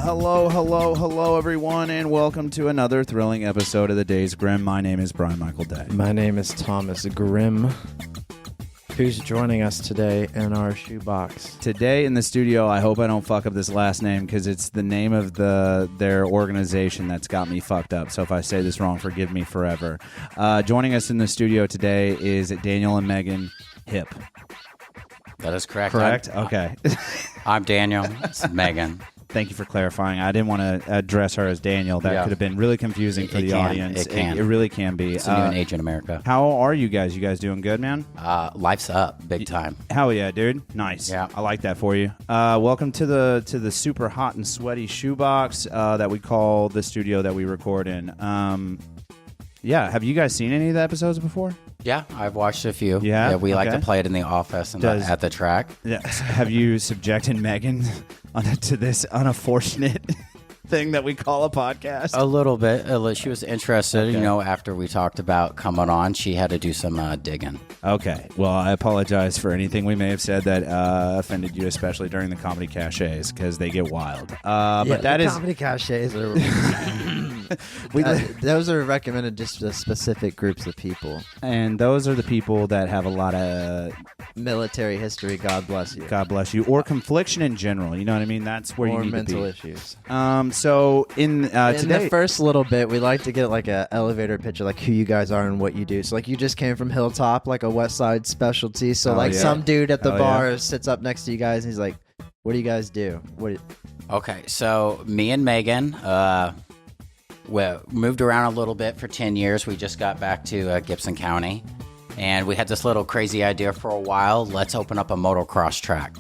Hello, everyone, and welcome to another thrilling episode of the Days Grimm. My name is Brian Michael Day. My name is Thomas Grimm, who's joining us today in our shoebox. Today in the studio, I hope I don't fuck up this last name because it's the name of their organization that's got me fucked up. So if I say this wrong, forgive me forever. Joining us in the studio today is Daniel and Megan Hipp. That is correct. Correct? Okay. I'm Daniel. It's Megan. Thank you for clarifying. I didn't want to address her as Daniel. That could have been really confusing for the audience. It really can be. It's a new age in America. How are you guys? You guys doing good, man? Life's up big time. Hell yeah, dude. Nice. Yeah. I like that for you. Welcome to the super hot and sweaty shoebox that we call the studio that we record in. Yeah. Have you guys seen any of the episodes before? Yeah, I've watched a few. Yeah? We like Okay. to play it in the office and at the track. Yes. Have you subjected Megan to this unfortunate thing that we call a podcast? A little bit. She was interested. Okay. You know, after we talked about coming on, she had to do some digging. Okay. Well, I apologize for anything we may have said that offended you, especially during the comedy cachets, because they get wild. But that is comedy cachets are. Those are recommended just to specific groups of people. and those are the people that have a lot of Military history, God bless you. God bless you, or confliction in general. You know what I mean? That's where or you need mental to be. issues. So in In today, the first little bit, we like to get like a elevator picture, like who you guys are and what you do. So like you just came from Hilltop, like a West Side specialty. So Oh, like yeah. some dude at the Hell bar sits up next to you guys and he's like, "What do you guys do?" Okay, so me and Megan, we moved around a little bit for 10 years. We just got back to Gibson County, and we had this little crazy idea for a while. Let's open up a motocross track.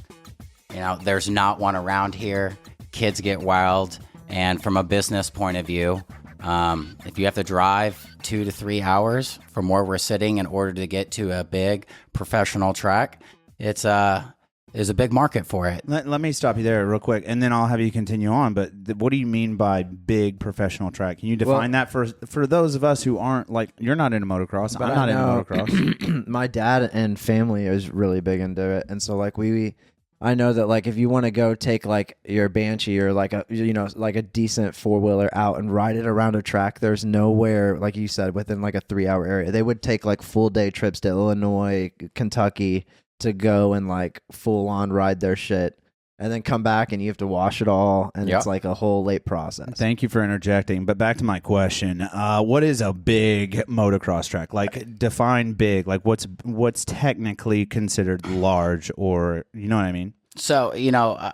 You know, there's not one around here. Kids get wild, and from a business point of view, if you have to drive 2 to 3 hours from where we're sitting in order to get to a big professional track, there's a big market for it. let me stop you there real quick, and then I'll have you continue on. But what do you mean by big professional track? Can you define that for those of us who aren't, like, you're not into motocross. I'm not into motocross. My dad and family is really big into it, and so like I know that like if you want to go take like your Banshee or like a like a decent 4-wheeler out and ride it around a track, there's nowhere, like you said, within like a 3-hour area. They would take like full day trips to Illinois, Kentucky to go and like full on ride their shit, and then come back and you have to wash it all, and it's like a whole late process. Thank you for interjecting. But back to my question: what is a big motocross track? Like, define big. Like, what's technically considered large, or you know what I mean? So, you know,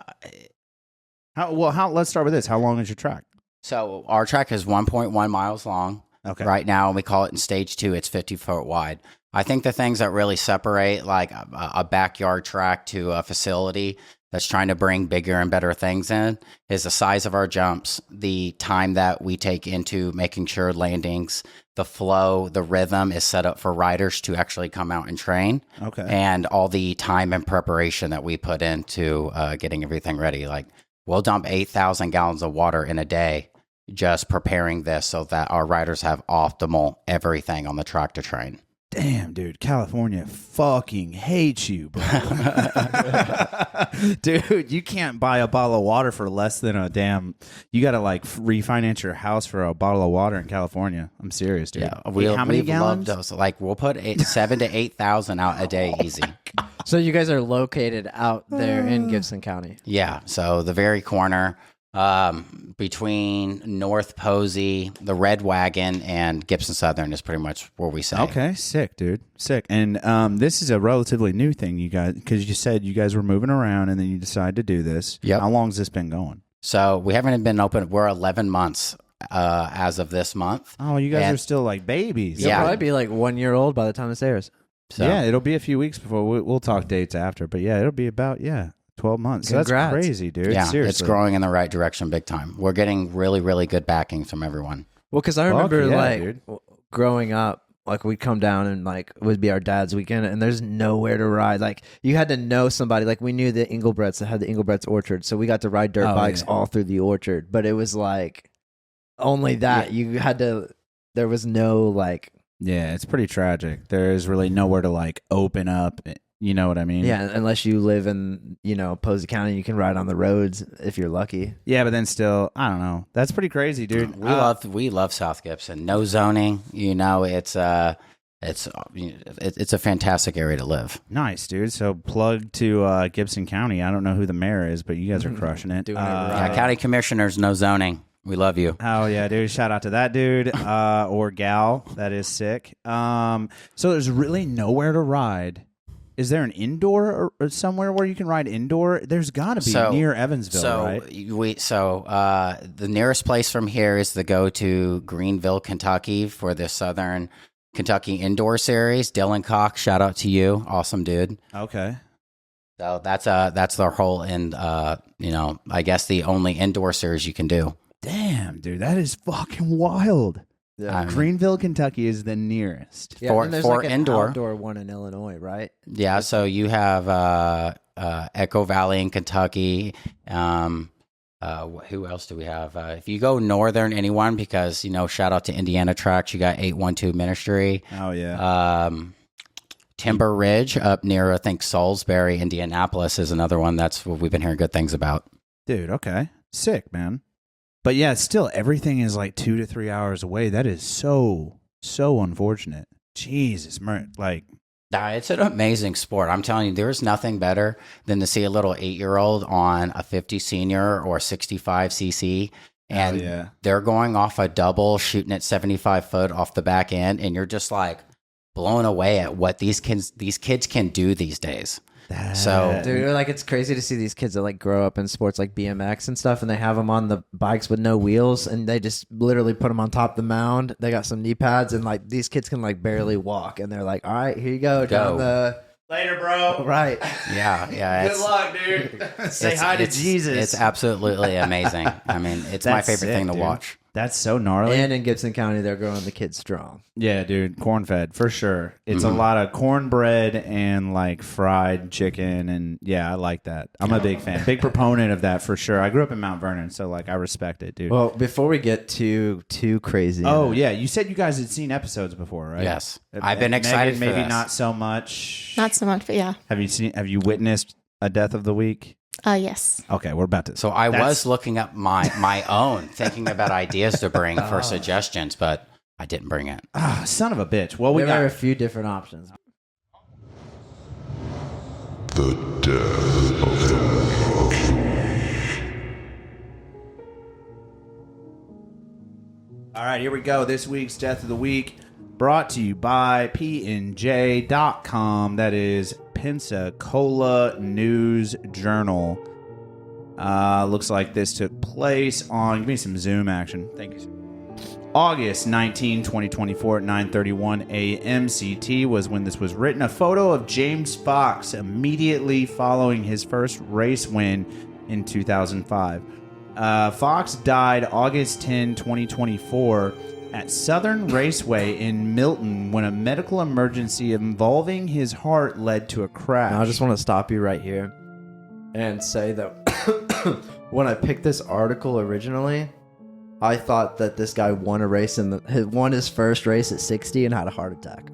Let's start with this. How long is your track? so our track is 1.1 miles long. Okay. Right now, we call it in stage 2, it's 50 foot wide. I think the things that really separate like a backyard track to a facility that's trying to bring bigger and better things in is the size of our jumps, the time that we take into making sure landings, the flow, the rhythm is set up for riders to actually come out and train. Okay. And all the time and preparation that we put into getting everything ready. Like, we'll dump 8,000 gallons of water in a day just preparing this so that our riders have optimal everything on the track to train. Damn, dude, California fucking hates you, bro. Dude, you can't buy a bottle of water for less than a damn. You got to like refinance your house for a bottle of water in California. I'm serious, dude. Yeah, How many we've gallons? loved those. Like, we'll put 7 to 8,000 out a day easy. So you guys are located out there in Gibson County. Yeah, so the very corner between North Posey, the Red Wagon, and Gibson Southern is pretty much where we say. Okay, sick, dude, sick. And this is a relatively new thing, you guys, because you said you guys were moving around and then you decided to do this. Yep. How long has this been going? So we haven't been open. We're 11 months as of this month. Oh, you guys And- are still like babies. You'll Yeah. probably be like 1 year old by the time this airs. So Yeah, it'll be a few weeks before we'll talk dates after, but yeah, it'll be about 12 months. So that's Congrats. crazy, dude. yeah, Seriously. it's growing in the right direction big time. We're getting really, really good backings from everyone. Well, because I remember yeah, like dude. growing up, like we'd come down and like it would be our dad's weekend, and there's nowhere to ride. Like you had to know somebody. Like we knew the Engelbretts that had the Engelbretts orchard, so we got to ride dirt bikes all through the orchard. But it was like only that you had to. There was no like. Yeah, it's pretty tragic. There is really nowhere to like open up You know what I mean? Yeah, unless you live in, Posey County, you can ride on the roads if you're lucky. Yeah, but then still, I don't know. That's pretty crazy, dude. We love South Gibson. No zoning. It's a fantastic area to live. Nice, dude. So plug to Gibson County. I don't know who the mayor is, but you guys are crushing it. Doing it right. Yeah, county commissioners, no zoning. We love you. Oh yeah, dude! Shout out to that dude or gal. That is sick. So there's really nowhere to ride. Is there an indoor or somewhere where you can ride indoor? There's got to be near Evansville, right? The nearest place from here is to go to Greenville, Kentucky for the Southern Kentucky Indoor Series. Dylan Cox, shout out to you, awesome dude. Okay. So that's their whole I guess the only indoor series you can do. Damn, dude, that is fucking wild. Yeah. Greenville, Kentucky is the nearest. Yeah, For- and there's for like an indoor. outdoor one in Illinois, right? Yeah, so you have Echo Valley in Kentucky. Who else do we have? If you go northern, anyone, because, shout out to Indiana Tracks, you got 812 Ministry. Oh, yeah. Timber Ridge up near, I think, Salisbury, Indianapolis is another one. That's what we've been hearing good things about. Dude, okay. Sick, man. But yeah, still, everything is like 2 to 3 hours away. That is so unfortunate. Jesus, It's an amazing sport. I'm telling you, there's nothing better than to see a little 8-year-old on a 50 senior or 65cc, and they're going off a double, shooting at 75 foot off the back end, and you're just like blown away at what these kids can do these days. So, dude, it's crazy to see these kids that grow up in sports like BMX and stuff, and they have them on the bikes with no wheels, and they just literally put them on top of the mound. They got some knee pads, and these kids can barely walk, and they're like, "All right, here you go, down the later, bro." Right? Yeah. Good luck, dude. Say hi to Jesus. It's absolutely amazing. I mean, it's my favorite thing to watch. That's so gnarly. And in Gibson County, they're growing the kids strong. Yeah, dude, corn-fed for sure. It's a lot of cornbread and fried chicken, and yeah, I like that. I'm a big fan, big proponent of that for sure. I grew up in Mount Vernon, so I respect it, dude. Well, before we get too crazy, yeah, you said you guys had seen episodes before, right? Yes, I've been excited. Maybe not so much. Not so much, but yeah. Have you witnessed a death of the week? Yes. Okay, we're about to. So I was looking up my own, thinking about ideas to bring for suggestions, but I didn't bring it. Son of a bitch. Well, we there got are a few different options. The death of the week. All right, here we go. This week's Death of the Week brought to you by pnj.com. That is Pensacola News Journal. Looks like this took place on, give me some zoom action. Thank you, sir. August 19, 2024 at 9:31 a.m. CT was when this was written. A photo of James Fox immediately following his first race win in 2005. Fox died August 10, 2024 at Southern Raceway in Milton when a medical emergency involving his heart led to a crash. Now, I just want to stop you right here and say that when I picked this article originally, I thought that this guy won a race won his first race at 60 and had a heart attack.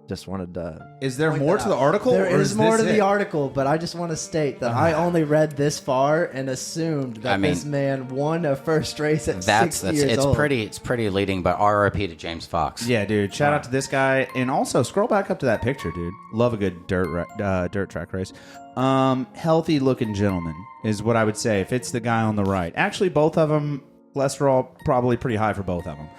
Just wanted to. Is there more to the article? There or is more to this the it? article, but I just want to state that I only read this far and assumed that this man won a first race at 60 years old. It's pretty leading, but RIP to James Fox. Yeah, dude. Shout out to this guy, and also scroll back up to that picture, dude. Love a good dirt track race. Healthy looking gentleman is what I would say if it's the guy on the right. Actually, both of them, cholesterol probably pretty high for both of them.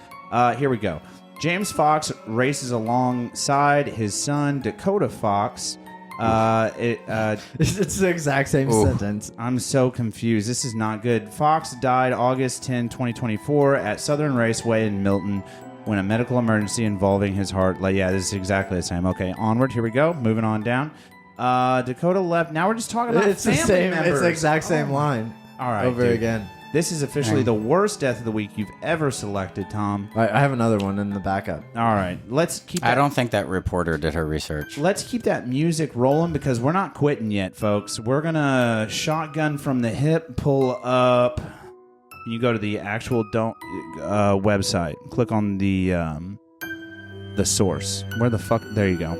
Here we go. James Fox races alongside his son, Dakota Fox. It's the exact same sentence. I'm so confused. This is not good. Fox died August 10, 2024 at Southern Raceway in Milton when a medical emergency involving his heart. Yeah, this is exactly the same. Okay, onward. Here we go. Moving on down. Dakota left. Now we're just talking about It's the family same. members. It's the exact same line. All right, over dude. again. This is officially the worst death of the week you've ever selected, Tom. All right, I have another one in the backup. All right, let's keep that. I don't think that reporter did her research. Let's keep that music rolling because we're not quitting yet, folks. We're gonna shotgun from the hip, pull up. You go to the actual website. Click on the source. Where the fuck? There you go.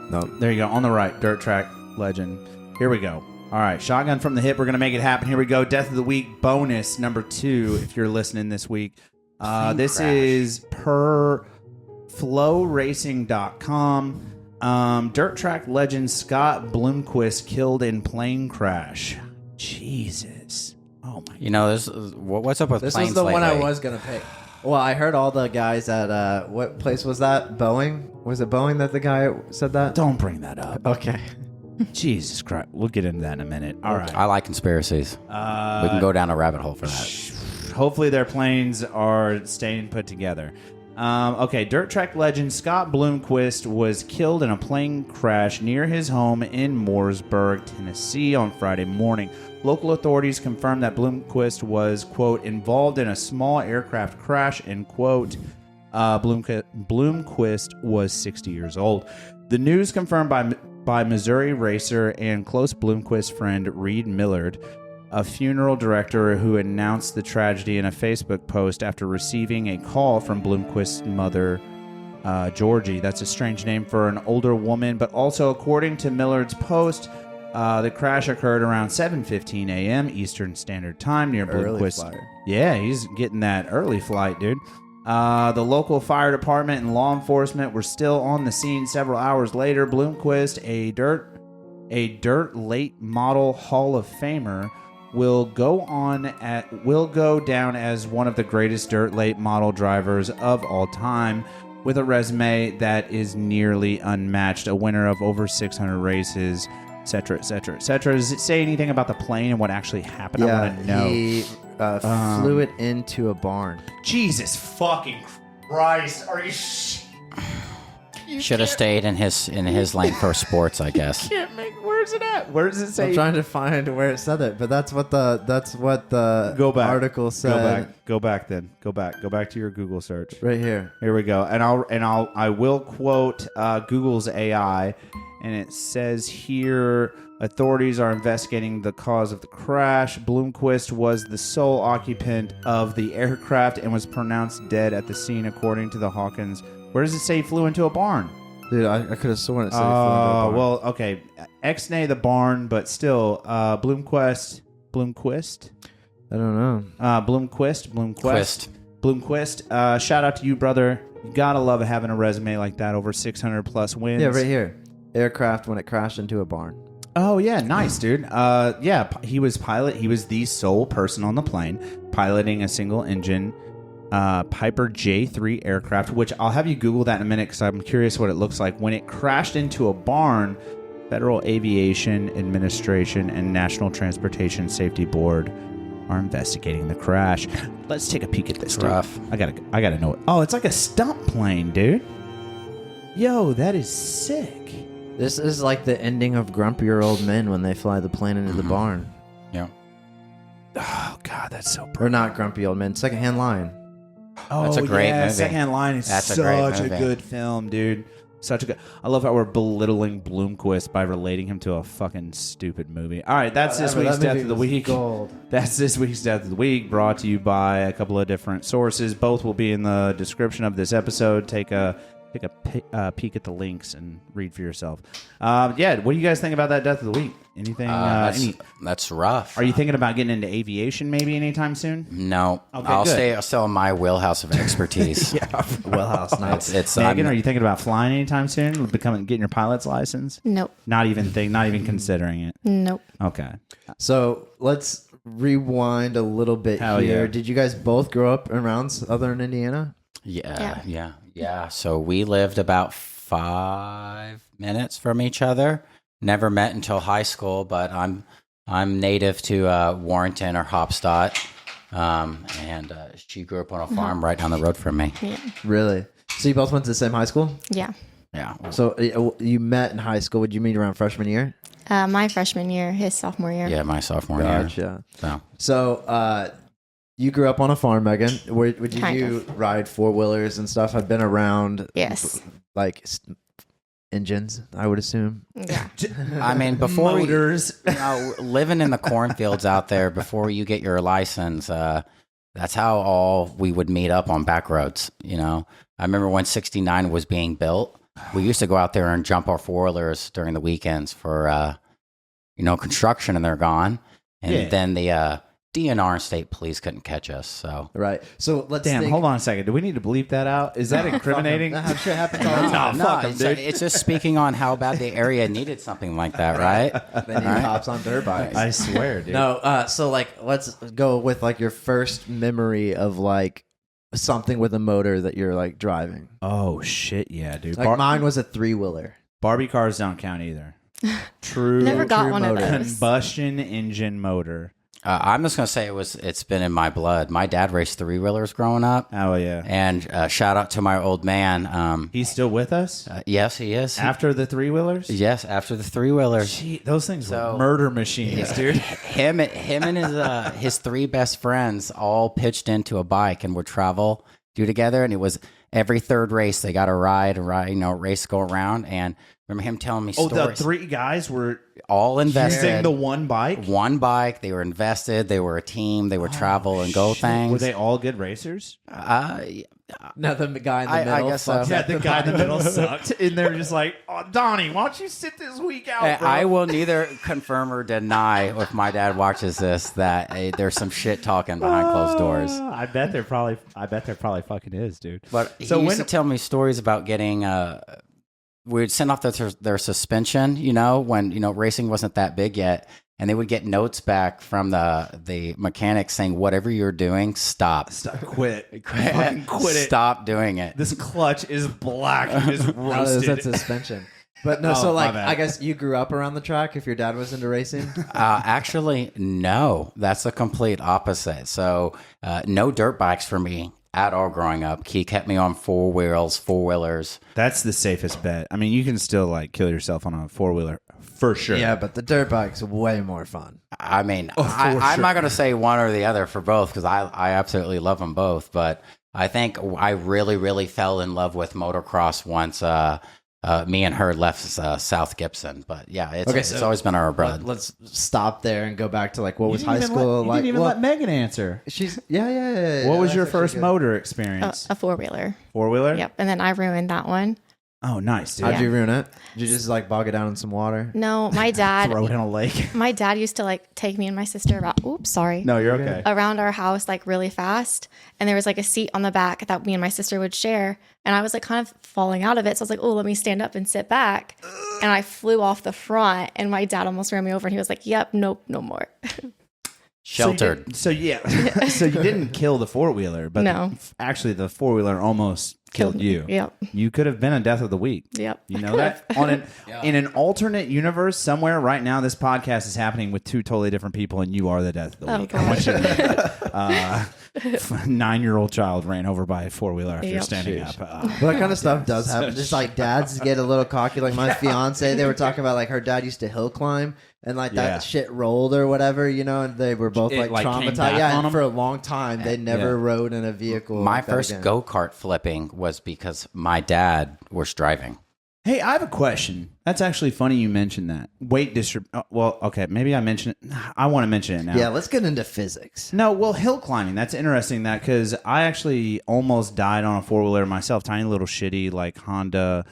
No. There you go. On the right, dirt track legend. Here we go. All right, shotgun from the hip. We're going to make it happen. Here we go. Death of the week bonus number 2 if you're listening this week. This is per flowracing.com. Dirt track legend Scott Bloomquist killed in plane crash. Jesus. Oh, my what's up with This planes was the one I lately? was going to pick. Well, I heard all the guys at, what place was that? Boeing? Was it Boeing that the guy said that? Don't bring that up. Okay. Jesus Christ. We'll get into that in a minute. All right. I like conspiracies. We can go down a rabbit hole for that. Hopefully their planes are staying put together. Okay, dirt track legend Scott Bloomquist was killed in a plane crash near his home in Mooresburg, Tennessee on Friday morning. Local authorities confirmed that Bloomquist was, quote, involved in a small aircraft crash, end quote. Bloomquist was 60 years old. The news confirmed by Missouri racer and close Bloomquist friend Reed Millard, a funeral director who announced the tragedy in a Facebook post after receiving a call from Bloomquist's mother, Georgie. That's a strange name for an older woman, but also according to Millard's post, the crash occurred around 7:15 a.m. Eastern Standard Time near Bloomquist. Early flyer. Yeah, he's getting that early flight, dude. The local fire department and law enforcement were still on the scene several hours later. Bloomquist, a dirt late model Hall of Famer, will go down as one of the greatest dirt late model drivers of all time, with a resume that is nearly unmatched. A winner of over 600 races, etc., etc., etc. Does it say anything about the plane and what actually happened? I want to know. He flew it into a barn. Jesus fucking Christ! Are you? Should have stayed in his lane for sports, I guess. Where's it at? Where does it say? I'm trying to find where it said it, but that's what the Go back. article said. Go back. Go back to your Google search. Right here. Here we go. And I will quote Google's AI, and it says here, authorities are investigating the cause of the crash. Bloomquist was the sole occupant of the aircraft and was pronounced dead at the scene, according to the Hawkins. Where does it say he flew into a barn? Dude, I could have sworn it said he flew into a barn. Well, okay. Ex-nay the barn, but still, Bloomquist? I don't know. Bloomquist. Shout out to you, brother. You gotta love having a resume like that, over 600 plus wins. Yeah, right here. Aircraft when it crashed into a barn. Oh yeah, nice, dude. Yeah, he was the sole person on the plane piloting a single engine Piper J3 aircraft, which I'll have you Google that in a minute because I'm curious what it looks like. When it crashed into a barn, Federal Aviation Administration and National Transportation Safety Board are investigating the crash. Let's take a peek at this. Dude. Rough. I gotta know it. Oh, it's like a stunt plane, dude. Yo, that is sick. This is like the ending of Grumpier Old Men when they fly the plane into the barn. Yeah. Oh God, that's so. Or not Grumpy Old Men. Secondhand Line. Oh, That's a great movie. Secondhand Line is That's such a great a movie. good film, dude. Such a good. I love how we're belittling Bloomquist by relating him to a fucking stupid movie. All right, that's this week's Death of the Week. Gold. That's this week's Death of the Week, brought to you by a couple of different sources. Both will be in the description of this episode. Take a peek at the links and read for yourself. Yeah, what do you guys think about that Death of the Week? Anything? That's rough. Are you thinking about getting into aviation maybe anytime soon? No. Okay, I'll good. stay in my wheelhouse of expertise. Wellhouse Nights. Megan, are you thinking about flying anytime soon? Getting your pilot's license? Nope. Not even considering it. Nope. Okay. So let's rewind a little bit Hell here. yeah. Did you guys both grow up around Southern Indiana? Yeah. So we lived about 5 minutes from each other. Never met until high school, but I'm native to Warrenton or Hopstadt, and she grew up on a farm right down the road from me. Yeah. Really? So you both went to the same high school? Yeah. Yeah. So you met in high school. Would you meet around freshman year? My freshman year, his sophomore year. Yeah, my sophomore year. Gotcha. So You grew up on a farm, Megan. Would you Kind do of. ride four-wheelers and stuff? I've been around Yes. like engines, I would assume. Yeah. I mean, before Motors. living in the cornfields out there, before you get your license, that's how all we would meet up on back roads. You know, I remember when 69 was being built. we used to go out there and jump our 4-wheelers during the weekends for, construction, and they're gone. And then the DNR and state police couldn't catch us. So Right. So let's Damn, think. hold on a second. Do we need to bleep that out? Is that incriminating? That shit happens all the time. fuck 'em, dude. it's just speaking on how bad the area needed something like that, right? They need cops on dirt bikes. I swear, dude. No, so like let's go with like your first memory of like something with a motor that you're like driving. Oh shit, yeah, dude. Like mine was a 3-wheeler. Barbie cars don't count either. True. Never got true one motor. of those. Combustion engine motor. I'm just gonna say it's been in my blood. My dad raced 3-wheelers growing up, Oh yeah. and shout out to my old man. He's still with us Yes, he is. after the 3-wheelers. Yes, after the 3-wheelers. Gee, those things So- were murder machines, dude. Him and his 3 best friends all pitched into a bike and would travel together. And it was every third race they got a ride, race go around. And remember him telling me Oh, stories. the 3 guys were all invested. using the one bike. One bike. They were invested. They were a team. They would travel and go Shit. things. Were they all good racers? No, the guy in the I middle. guess so. fucks Yeah, up the guy in the middle sucked, and they were just like, "Oh, Donnie, why don't you sit this week out, bro?" I will neither confirm or deny if my dad watches this that there's some shit talking behind closed doors. I bet there probably fucking is, dude. But So he used when- to tell me stories about getting. We'd send off their suspension, when racing wasn't that big yet, and they would get notes back from the mechanic saying, "Whatever you're doing, stop, Quit. Fucking quit it. stop doing it." This clutch is black. It is No, it was that roasted. suspension. But no, Oh, so my like bad. I guess you grew up around the track if your dad was into racing. Actually, no, that's a complete opposite. So, no dirt bikes for me at all growing up. He kept me on 4-wheelers. That's the safest bet. I mean, you can still like kill yourself on a 4-wheeler for sure. Yeah, but the dirt bike's way more fun. I mean, Oh, I'm not going to say one or the other for both because I absolutely love them both. But I think I really, really fell in love with motocross once me and her left South Gibson. But yeah, it's always been our blood. Let's stop there and go back to like what was high You school like. didn't even well, let Megan answer. she's yeah. What was that's your actually first good. motor A experience? 4-wheeler. 4-wheeler? Yep. And then I ruined that one. Oh, nice, dude. How'd Yeah. you ruin it? Did you just like bog it down in some water? No, my dad. Throw it in a lake. My dad used to like take me and my sister about. Oops, sorry. No, you're okay. Around our house like really fast, and there was like a seat on the back that me and my sister would share, and I was like kind of falling out of it, so I was like, oh, let me stand up and sit back, and I flew off the front, and my dad almost ran me over, and he was like, yep, nope, no more. Sheltered. So you didn't kill the 4-wheeler, but No. actually the 4-wheeler almost killed you. Yep. You could have been a death of the week. Yep. You know that? In an alternate universe somewhere right now, this podcast is happening with 2 totally different people, and you are the death of the Oh, week. I want gosh. you to know. 9-year-old child ran over by a 4-wheeler after Yep. standing up. But that kind of stuff does happen. Just like dads get a little cocky. Like my fiance, they were talking about like her dad used to hill climb and like Yeah. that shit rolled or whatever, and they were both It, like like, came traumatized. back Yeah, on and them? for a long time they never rode in a vehicle. My like that first again. go-kart flipping was because my dad was driving. Hey, I have a question. That's actually funny you mentioned that. Weight distribution. Well, okay, maybe I mentioned it. I want to mention it now. Yeah, let's get into physics. No, well, hill climbing. That's interesting. That because I actually almost died on a 4-wheeler myself. Tiny little shitty like Honda.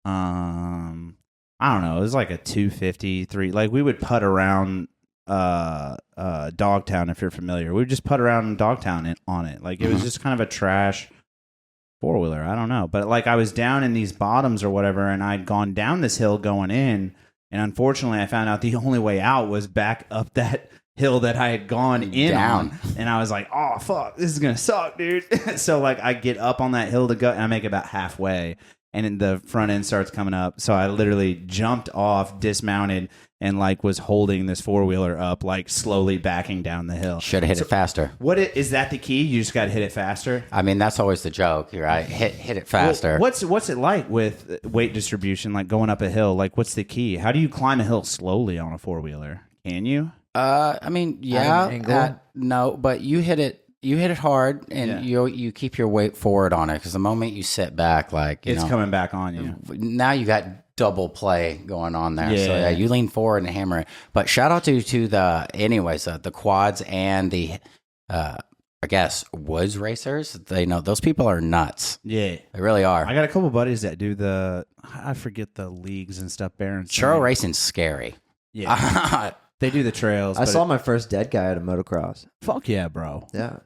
I don't know. It was like a 253. Like we would putt around Dogtown, if you're familiar. We would just putt around Dogtown on it. Like it was just kind of a trash 4-wheeler. I don't know. But like I was down in these bottoms or whatever, and I'd gone down this hill going in, and unfortunately I found out the only way out was back up that hill that I had gone in Down. on. And I was like, oh fuck, this is gonna suck, dude. So like I get up on that hill to go, and I make it about halfway, and then the front end starts coming up. So I literally jumped off, dismounted, and like was holding this 4-wheeler up, like slowly backing down the hill. Should have hit it faster. Is that the key? You just got to hit it faster. I mean, that's always the joke, right? Hit it faster. Well, what's it like with weight distribution, like going up a hill? Like, what's the key? How do you climb a hill slowly on a 4-wheeler? Can you? I mean, yeah, At an angle? no, but you hit it hard, and you keep your weight forward on it because the moment you sit back, like It's coming back on you. now you got double play going on there. So Yeah. you lean forward and hammer it. But shout out to the quads and the I guess, woods racers. They know those people are nuts. Yeah. They really are. I got a couple buddies that do I forget the leagues and stuff. Trail racing's scary. Yeah. They do the trails. I saw my first dead guy at a motocross. Fuck yeah, bro. Yeah.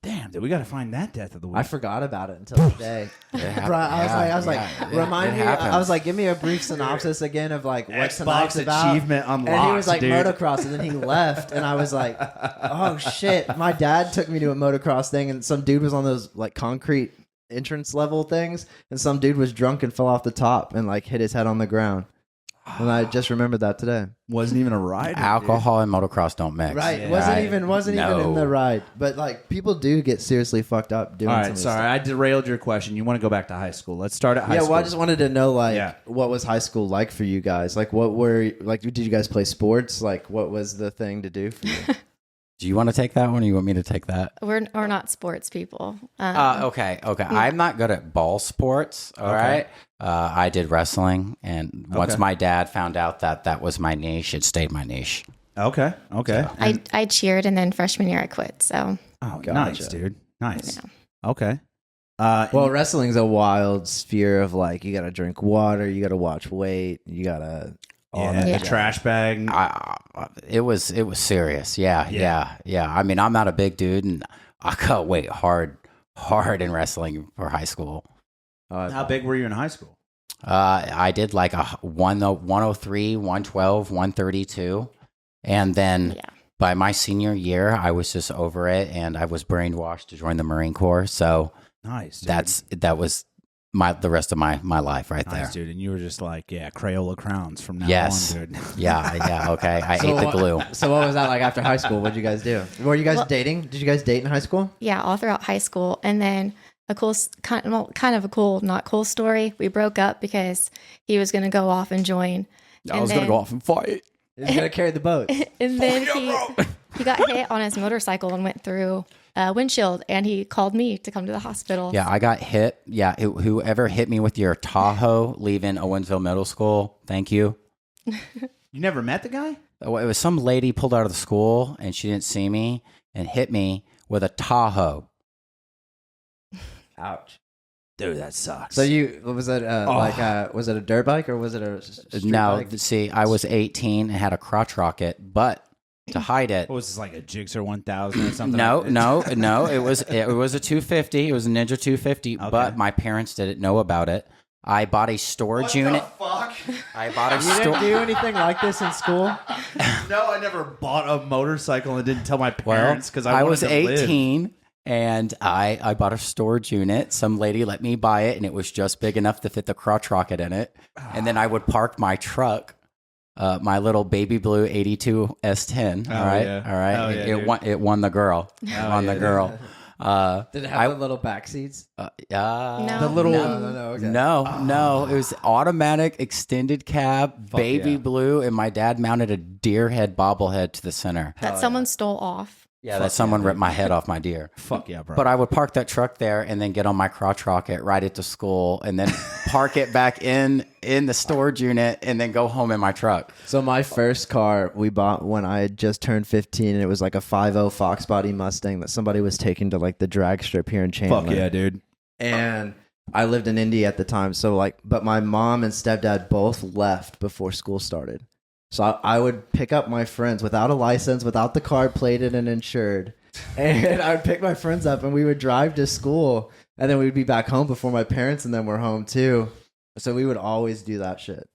Damn, dude, we got to find that death of the week. I forgot about it until today. Bro, I was like, remind me. I was like, give me a brief synopsis again of like what tonight's about. Achievement unlocked, and he was like dude. motocross, and then he left, and I was like, oh shit. My dad took me to a motocross thing, and some dude was on those like concrete entrance level things, and some dude was drunk and fell off the top and like hit his head on the ground. And I just remembered that today. Wasn't even a ride. Alcohol and motocross don't mix. Right. Yeah. Wasn't even in the ride. But like people do get seriously fucked up doing All some right, of this sorry, stuff. I derailed your question. You want to go back to high school? Let's start at high school. Well, I just wanted to know Yeah. what was high school like for you guys? Like did you guys play sports? Like what was the thing to do for you? Do you want to take that one or you want me to take that? We're not sports people. Okay. I'm not good at ball sports. All right. I did wrestling, and once my dad found out that was my niche, it stayed my niche. Okay. So, I cheered, and then freshman year I quit. So nice, dude. Nice. Yeah. Okay. Well, wrestling's a wild sphere of like you got to drink water, you got to watch weight, you got to the trash bag. It was serious. Yeah. I mean, I'm not a big dude, and I cut weight hard in wrestling for high school. How big were you in high school? I did like a 103, 112, 132. And then by my senior year, I was just over it, and I was brainwashed to join the Marine Corps. So nice. Dude. that was the rest of my life right there. Nice, dude. And you were just like, Crayola crowns from now Yes. on, dude. Yeah, okay. I ate the glue. So what was that like after high school? What did you guys do? Were you guys dating? Did you guys date in high school? yeah, all throughout high school, and then a cool, kind of a cool, not cool story. We broke up because he was going to go off and join. I was going to go off and fight. He's gonna carry the boat. And then he got hit on his motorcycle and went through a windshield, and he called me to come to the hospital. Yeah, I got hit. Yeah, whoever hit me with your Tahoe leaving Owensville Middle School, thank you. You never met the guy? Well, it was some lady pulled out of the school, and she didn't see me and hit me with a Tahoe. Ouch. Dude, that sucks. So was it was it a dirt bike or was it a street No, bike? see, I was 18 and had a crotch rocket, but to hide it. What was this, like a Gixxer 1000 or something? No. It was a 250. It was a Ninja 250, but my parents didn't know about it. I bought a storage unit. Fuck. I bought a You didn't do anything like this in school? No, I never bought a motorcycle and didn't tell my parents because I was wanted to live. 18 and I bought a storage unit. Some lady let me buy it, and it was just big enough to fit the crotch rocket in it. And then I would park my truck, my little baby blue 82 S10. Oh, all right, yeah. all right. Oh, yeah, It won the girl. It won the girl. Did it have the little back seats? No. The little No. Okay. No. It was automatic extended cab, baby blue, and my dad mounted a deer head bobblehead to the center. that someone stole off. Yeah, that someone ripped my head off my deer. Fuck yeah, bro. But I would park that truck there and then get on my crotch rocket, ride it to school, and then park it back in the storage unit and then go home in my truck. So my first car we bought when I had just turned 15, and it was like a 5.0 Fox body Mustang that somebody was taking to like the drag strip here in Chandler. Fuck yeah, dude. And I lived in Indy at the time, so like, but my mom and stepdad both left before school started. So I would pick up my friends without a license, without the car plated and insured. And I would pick my friends up and we would drive to school. And then we'd be back home before my parents and them were home too. So we would always do that shit.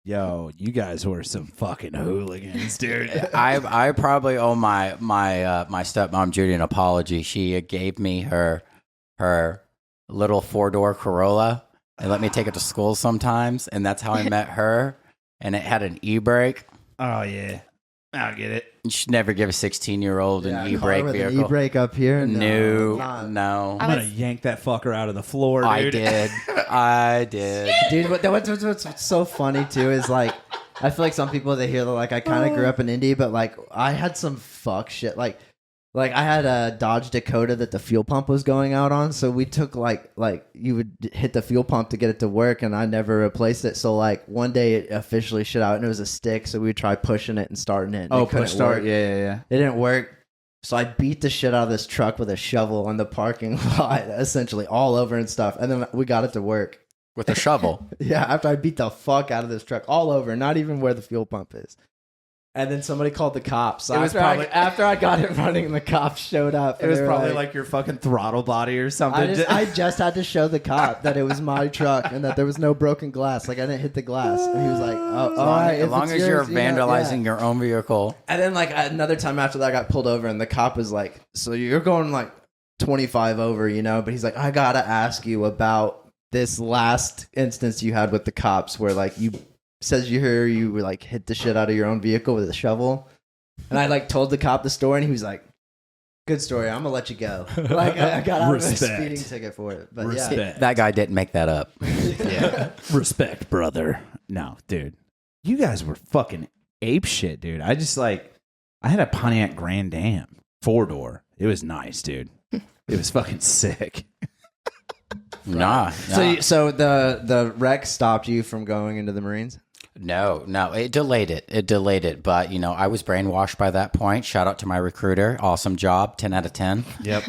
Yo, you guys were some fucking hooligans, dude. I probably owe my stepmom Judy an apology. She gave me her little 4-door Corolla and let me take it to school sometimes. And that's how I met her. And it had an e-brake. Oh, yeah. I'll get it. You should never give a 16-year-old an e-brake with vehicle. An e-brake up here? No. I'm going to yank that fucker out of the floor, dude. I did. Dude, what's so funny too is like, I feel like some people, they hear like I kind of grew up in Indy, but like I had some fuck shit. Like I had a Dodge Dakota that the fuel pump was going out on, so we took like you would hit the fuel pump to get it to work, and I never replaced it. So like one day it officially shit out, and it was a stick, so we would try pushing it and starting it. And Oh, it couldn't push start, work. yeah. It didn't work. So I beat the shit out of this truck with a shovel in the parking lot, essentially all over and stuff. And then we got it to work. With a shovel. Yeah, after I beat the fuck out of this truck all over, not even where the fuel pump is. And then somebody called the cops. It was After I got it running, the cops showed up. It was probably like your fucking throttle body or something. I just had to show the cop that it was my truck and that there was no broken glass. Like I didn't hit the glass. And he was like, "Oh, all right." As long as you're vandalizing your own vehicle. And then like another time after that, I got pulled over, and the cop was like, "So you're going like 25 over, you know?" But he's like, "I gotta ask you about this last instance you had with the cops, where like you." Says you were like hit the shit out of your own vehicle with a shovel, and I like told the cop the story, and he was like, "Good story. I'm gonna let you go." Like I got out of a speeding ticket for it, but yeah, that guy didn't make that up. Yeah, respect, brother. No, dude, you guys were fucking ape shit, dude. I had a Pontiac Grand Am 4-door. It was nice, dude. It was fucking sick. Nah. So the wreck stopped you from going into the Marines? No, it delayed it. But, I was brainwashed by that point. Shout out to my recruiter. Awesome job. 10 out of 10. Yep.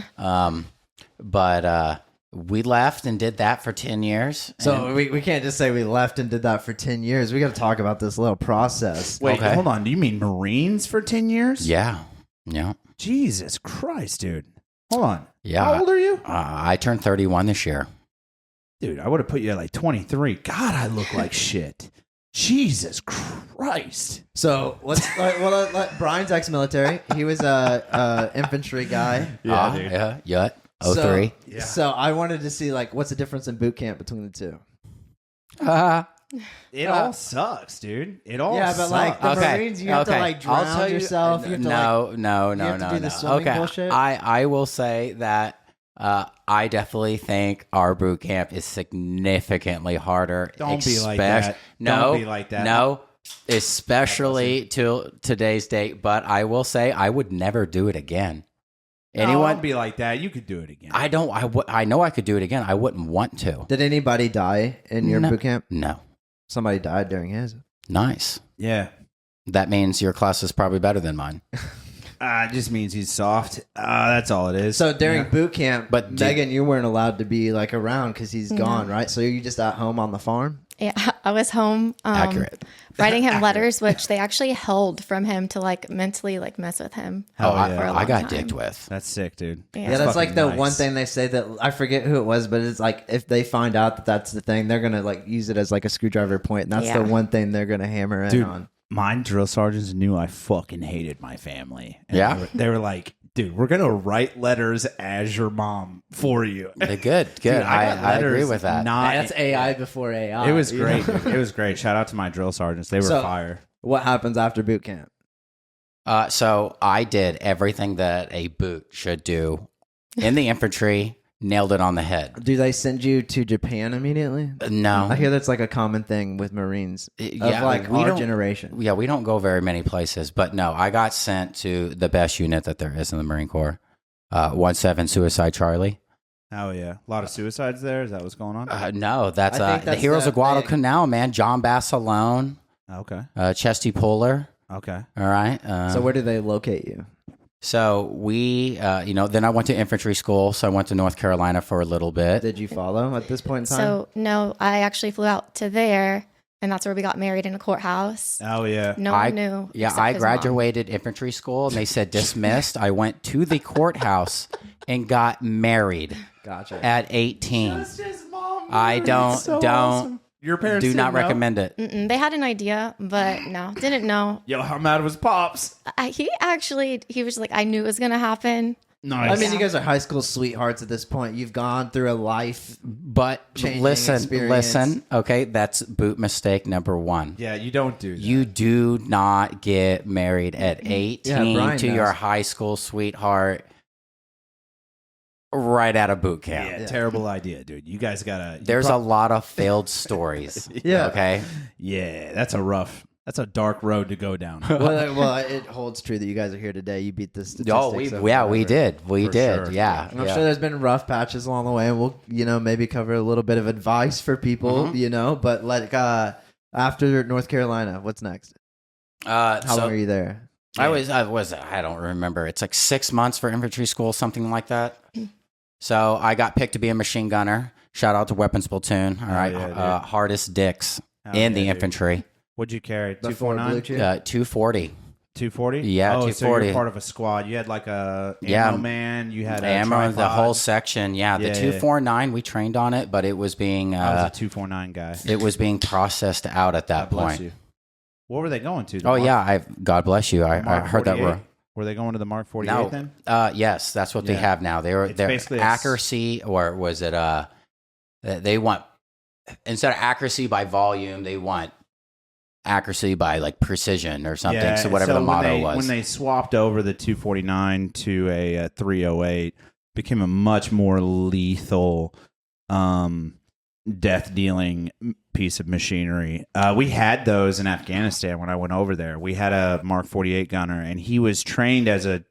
But we left and did that for 10 years. So we can't just say we left and did that for 10 years. We got to talk about this little process. Wait, Okay. hold on. Do you mean Marines for 10 years? Yeah. Jesus Christ, dude. Hold on. Yeah. How old are you? I turned 31 this year. Dude, I would have put you at like 23. God, I look like shit. Jesus Christ. So let Brian's ex-military. He was a infantry guy. Yeah. 03. So I wanted to see like what's the difference in boot camp between the two. It all sucks, dude. It all but sucks. like the Marines, you have to like drown yourself. You have to, No. do the swimming bullshit? I will say that I definitely think our boot camp is significantly harder. Don't be like that. No, Don't be like that. No, especially till today's date. But I will say I would never do it again. Don't be like that. You could do it again. I don't. I know I could do it again. I wouldn't want to. Did anybody die in your boot camp? No. Somebody died during his. Nice. Yeah. That means your class is probably better than mine. It just means he's soft. That's all it is. So during boot camp, But Megan, you weren't allowed to be like around because he's gone, right? So you're just at home on the farm? Yeah, I was home Accurate. writing him letters, which they actually held from him to like mentally like mess with him. Oh, for a long I got time. dicked with. That's sick, dude. Yeah, that's like fucking the nice. one thing they say that I forget who it was, but it's like if they find out that that's the thing, they're gonna like use it as like a screwdriver point, and that's the one thing they're gonna hammer in Dude, on. mine drill sergeants knew I fucking hated my family. And Yeah? They were like, dude, we're going to write letters as your mom for you. Good. Dude, I got agree letters with that. That's AI before AI. It was great. Dude. It was great. Shout out to my drill sergeants. They were fire. What happens after boot camp? So I did everything that a boot should do in the infantry. Nailed it on the head. Do they send you to Japan immediately? No. I hear that's like a common thing with Marines of like we our don't- generation. Yeah, we don't go very many places, but no, I got sent to the best unit that there is in the Marine Corps, 17 Suicide Charlie. Oh, yeah. A lot of suicides there. Is that what's going on? No, that's, I think the that's Heroes the of Guadalcanal, man. John Bassalone, Okay. Chesty Puller. Okay. All right. So where do they locate you? So we, then I went to infantry school. So I went to North Carolina for a little bit. Did you follow at this point in time? So no, I actually flew out to there, and that's where we got married in a courthouse. Oh, yeah. No one knew. Yeah, except I his mom. graduated infantry school, and they said dismissed. I went to the courthouse and got married Gotcha. at 18. his mom. I don't awesome. Your parents do not didn't know? recommend it. Mm-mm, they had an idea, but no, didn't know. Yo, how mad was Pops? He was like, I knew it was gonna happen. Nice. I mean, you guys are high school sweethearts at this point. You've gone through a life. But Changing listen, experience. okay, that's boot mistake number one. yeah, you don't do that. You do not get married at 18 Brian to knows. your high school sweetheart right out of boot camp. Yeah, terrible idea, dude. You guys gotta. There's a lot of failed stories. Yeah. Okay. Yeah, that's a dark road to go down. well, it holds true that you guys are here today. You beat the statistics. Oh, of we whatever. did. We For did. sure. Yeah. And I'm sure there's been rough patches along the way, and we'll, maybe cover a little bit of advice for people, But like after North Carolina, what's next? How long are you there? I don't remember. It's like 6 months for infantry school, something like that. So I got picked to be a machine gunner. Shout out to Weapons Platoon. All right. yeah, hardest dicks Oh, in yeah, the dude. infantry. What'd you carry? The Ford 249? Blue Chip? 240. 240? Yeah, oh, 240. So you're part of a squad. You had like a ammo man. You had a ammo, tripod. the whole section. Yeah, the Yeah, 249, we trained on it, but it was being I was a 249 guy. it was being processed out at that God bless point. you. What were they going to? Oh yeah, God bless you. I Mark heard that 48? were Were they going to the Mark 48 no. then? Yes, that's what they Yeah. have now. Their basically accuracy, or was it they want, instead of accuracy by volume, they want accuracy by like precision or something. Yeah, so whatever the motto was. When they swapped over the 249 to a 308, became a much more lethal death dealing piece of machinery. We had those in Afghanistan when I went over there. We had a Mark 48 gunner, and he was trained as a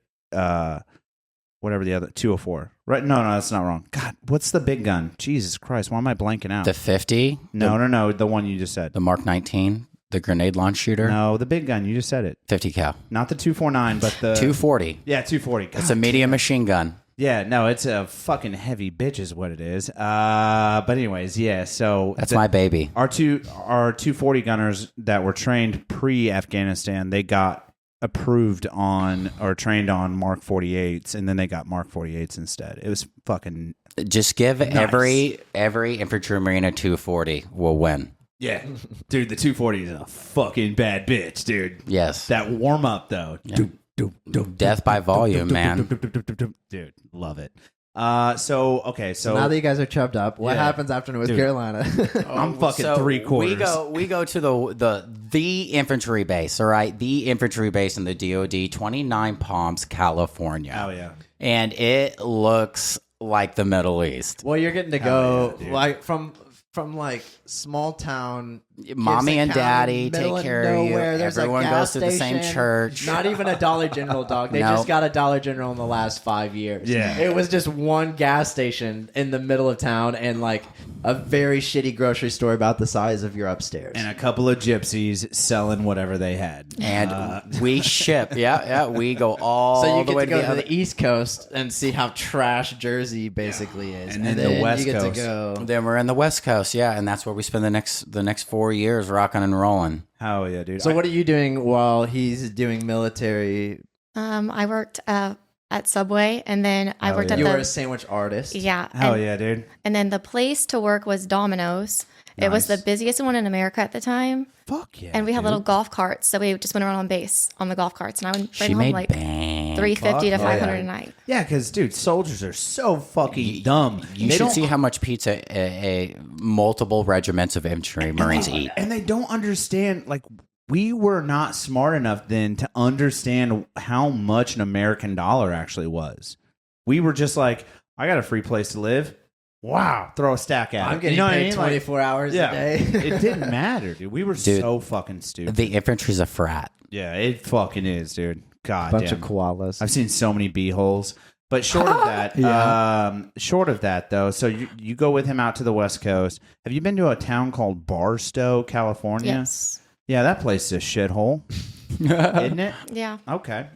whatever the other 204. Right? No, that's not wrong. God, what's the big gun? Jesus Christ, why am I blanking out? The 50? No, the one you just said. The Mark 19? The grenade launch shooter? No, the big gun. You just said it. 50 cal. Not the 249, but the 240. Yeah, 240. It's a medium machine gun. Yeah, no, it's a fucking heavy bitch is what it is. But anyways, yeah, so That's my baby. our 240 gunners that were trained pre-Afghanistan, they got approved on or trained on Mark 48s, and then they got Mark 48s instead. It was fucking Just give every infantry marine a 240 will win. yeah, dude. The 240 is a fucking bad bitch, dude. Yes. That warm up though, Death by volume, man. dude, love it. So now that you guys are chubbed up, what Yeah. happens after North Dude. Carolina? I'm fucking So 3/4. We go to the infantry base, all right? The infantry base in the DoD, 29 Palms, California. Oh yeah. And it looks like the Middle East. Well, you're getting to go like from like small town. Mommy Gibson and County, daddy middle take care of you. There's a Everyone gas goes to the same station. church. Not even a Dollar General, dog. They No. just got a Dollar General in the last 5 years. Yeah. It was just one gas station in the middle of town and like a very shitty grocery store about the size of your upstairs. And a couple of gypsies selling whatever they had. And we ship. Yeah, we go all so you the get way to go the to other. the East Coast and see how trash Jersey basically is, And then the West you get Coast. to go. Then we're in the West Coast, yeah, and that's where we spend the next 4 years rocking and rolling. Hell yeah, dude. So what are you doing while he's doing military? I worked at Subway, and then I Oh, worked yeah. at You the were a sandwich artist. yeah. Hell and, yeah, dude. and then the place to work was Domino's. It was the Nice. busiest one in America at the time, Fuck yeah. and we had dude. little golf carts, so we just went around on base on the golf carts, and I would bring She home made like bank. $350 to Fuck $500 yeah. a night. Yeah, because dude, soldiers are so fucking dumb. You They should don't- see how much pizza a multiple regiments of infantry Marines eat. and they don't understand. Like, we were not smart enough then to understand how much an American dollar actually was. We were just like, I got a free place to live. Wow, throw a stack at it. I'm getting you know what I paid mean? 24 hours yeah, a day. it didn't matter, dude. We were Dude, so fucking stupid. The infantry's a frat. Yeah, it fucking is, dude. God Bunch damn. of koalas. I've seen so many beeholes. But short of that, short of that though, so you go with him out to the West Coast. Have you been to a town called Barstow, California? Yes. Yeah, that place is a shithole, isn't it? Yeah. Okay.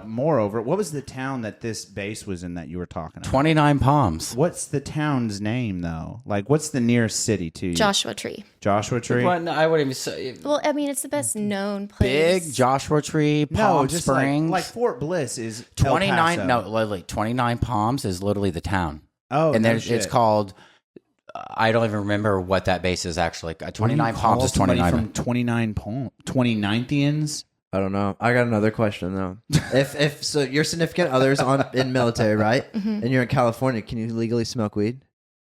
Moreover, what was the town that this base was in that you were talking about? 29 Palms. What's the town's name though? Like, what's the nearest city to you? Joshua Tree. Joshua Tree. Well, no, I wouldn't even say Well, I mean, it's the best known place. big Joshua Tree, Palm No, just Springs. like Fort Bliss is El 29. Paso. No, literally 29 Palms is literally the town. Oh, and no then it's shit. called. I don't even remember what that base is actually. What do you 29 call Palms is somebody 29. from 29ians. I don't know. I got another question though. if so, your significant other's in military, right? And you're in California, can you legally smoke weed?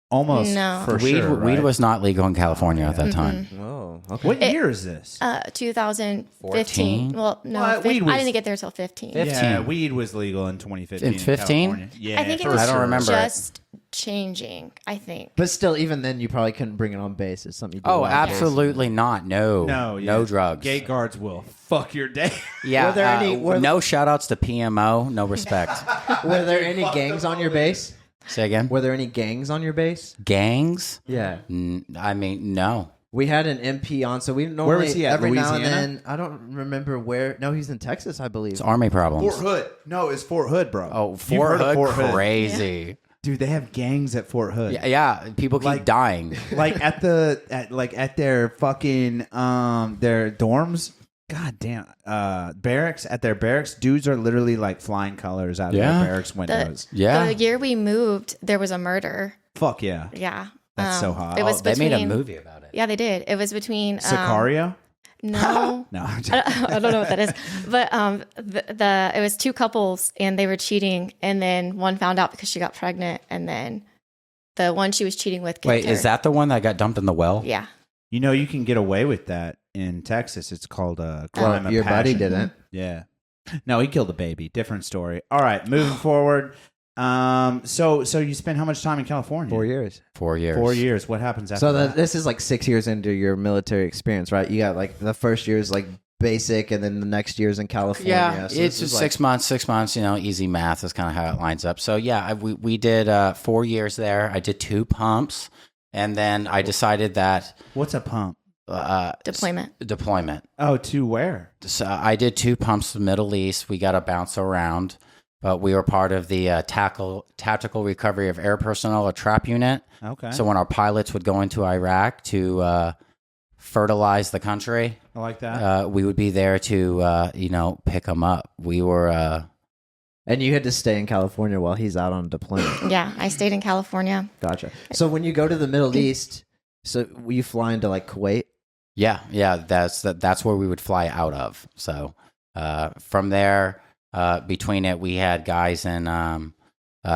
Almost No. for Weed, sure. weed right? was not legal in California at that time. Oh, okay. What year is this? 2015. 14? Well, no, Well, weed was- I didn't get there till 15. 15. Yeah, weed was legal in 2015. In 15? California. Yeah, I think it for was I don't sure. remember it. just changing, I think. But still, even then, you probably couldn't bring it on base. It's something you do. Oh, on base. absolutely not. No. No, yeah. No drugs. Gate guards will fuck your day. Yeah. Were there any- no shout outs to PMO. No respect. Were there any gangs on your base? Say again. Were there any gangs on your base? Gangs? Yeah. I mean, no. We had an MP on, so we normally Where was he at? every now Louisiana? and then. I don't remember where. No, he's in Texas, I believe. It's Army problems. Fort Hood. No, it's Fort Hood, bro. Oh, You've Fort heard of Hood, crazy. Dude, they have gangs at Fort Hood. Yeah, people keep dying. Like at their fucking their dorms. God damn. Barracks, at their barracks, dudes are literally like flying colors out of their barracks windows. The year we moved, there was a murder. Fuck yeah. Yeah. That's so hot. It was They between, made a movie about it. Yeah, they did. It was between Sicario? No. No. I don't know what that is. But it was two couples and they were cheating, and then one found out because she got pregnant, and then the one she was cheating with killed Wait, her. is that the one that got dumped in the well? Yeah. You know, you can get away with that in Texas. It's called a crime of Your buddy passion. didn't. Yeah. No, he killed a baby. Different story. All right, moving forward. So you spent how much time in California? 4 years. 4 years. 4 years. What happens after So that? this is like 6 years into your military experience, right? You got like the first year is like basic, and then the next year's in California. Yeah, So it's this is just 6 months. 6 months, easy math is kind of how it lines up. So yeah, we did 4 years there. I did 2 pumps, and then I decided that What's a pump? deployment. Oh, to where? So I did 2 pumps in the Middle East. We got to bounce around, but we were part of the tactical recovery of air personnel, a trap unit. Okay. So when our pilots would go into Iraq to fertilize the country, I like that. we would be there to pick them up. We were. And you had to stay in California while he's out on deployment. Yeah, I stayed in California. Gotcha. So when you go to the Middle East, so you fly into like Kuwait? Yeah, that's where we would fly out of. So from there, between it, we had guys in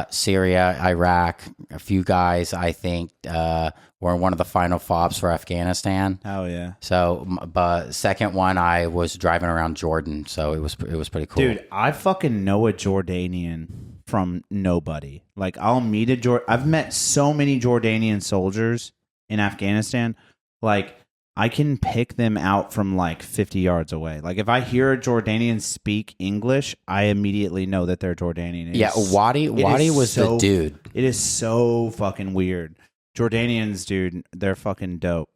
Syria, Iraq. A few guys, I think, were in one of the final FOBs for Afghanistan. Hell yeah. So, but second one, I was driving around Jordan, so it was pretty cool. Dude, I fucking know a Jordanian from nobody. Like, I'll meet a I've met so many Jordanian soldiers in Afghanistan. Like, I can pick them out from like 50 yards away. Like, if I hear a Jordanian speak English, I immediately know that they're Jordanian. Yeah, Wadi was the dude. It is so fucking weird. Jordanians, dude, they're fucking dope.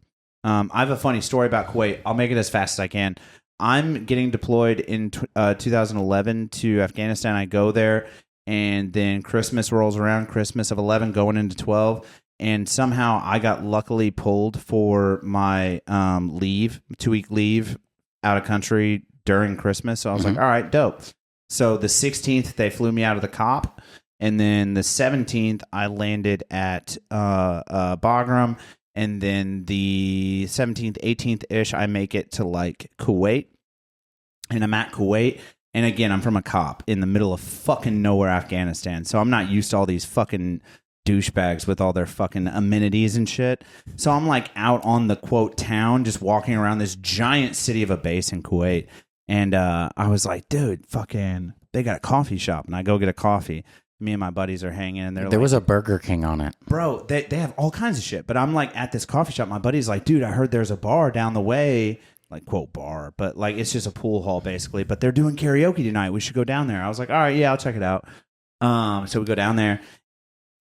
I have a funny story about Kuwait. I'll make it as fast as I can. I'm getting deployed in 2011 to Afghanistan. I go there, and then Christmas rolls around, Christmas of 11 going into 12. And somehow I got luckily pulled for my leave, 2-week leave out of country during Christmas. So I was like, all right, dope. So the 16th, they flew me out of the COP. And then the 17th, I landed at Bagram. And then the 17th, 18th-ish, I make it to like Kuwait. And I'm at Kuwait. And again, I'm from a COP in the middle of fucking nowhere, Afghanistan. So I'm not used to all these fucking douchebags with all their fucking amenities and shit. So I'm like out on the quote town, just walking around this giant city of a base in Kuwait. And I was like, dude, fucking, they got a coffee shop. And I go get a coffee. Me and my buddies are hanging, and There was a Burger King on it. Bro, they have all kinds of shit. But I'm like at this coffee shop. My buddy's like, dude, I heard there's a bar down the way. Like, quote, bar. But like, it's just a pool hall, basically. But they're doing karaoke tonight. We should go down there. I was like, all right, yeah, I'll check it out. So we go down there.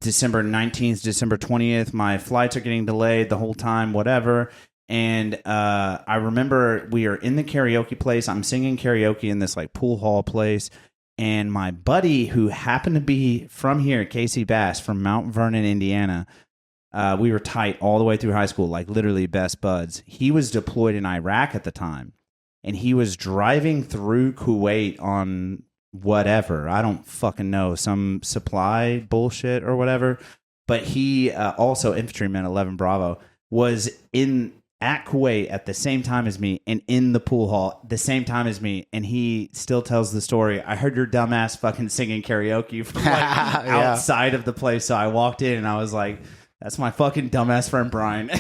December 19th, December 20th. My flights are getting delayed the whole time, whatever. And I remember we are in the karaoke place. I'm singing karaoke in this like pool hall place. And my buddy, who happened to be from here, Casey Bass, from Mount Vernon, Indiana, we were tight all the way through high school, like literally best buds. He was deployed in Iraq at the time. And he was driving through Kuwait on whatever. I don't fucking know. Some supply bullshit or whatever. But he, also infantryman 11 Bravo, was at Kuwait at the same time as me and in the pool hall the same time as me. And he still tells the story. I heard your dumbass fucking singing karaoke from like outside of the place. So I walked in and I was like, that's my fucking dumbass friend Brian.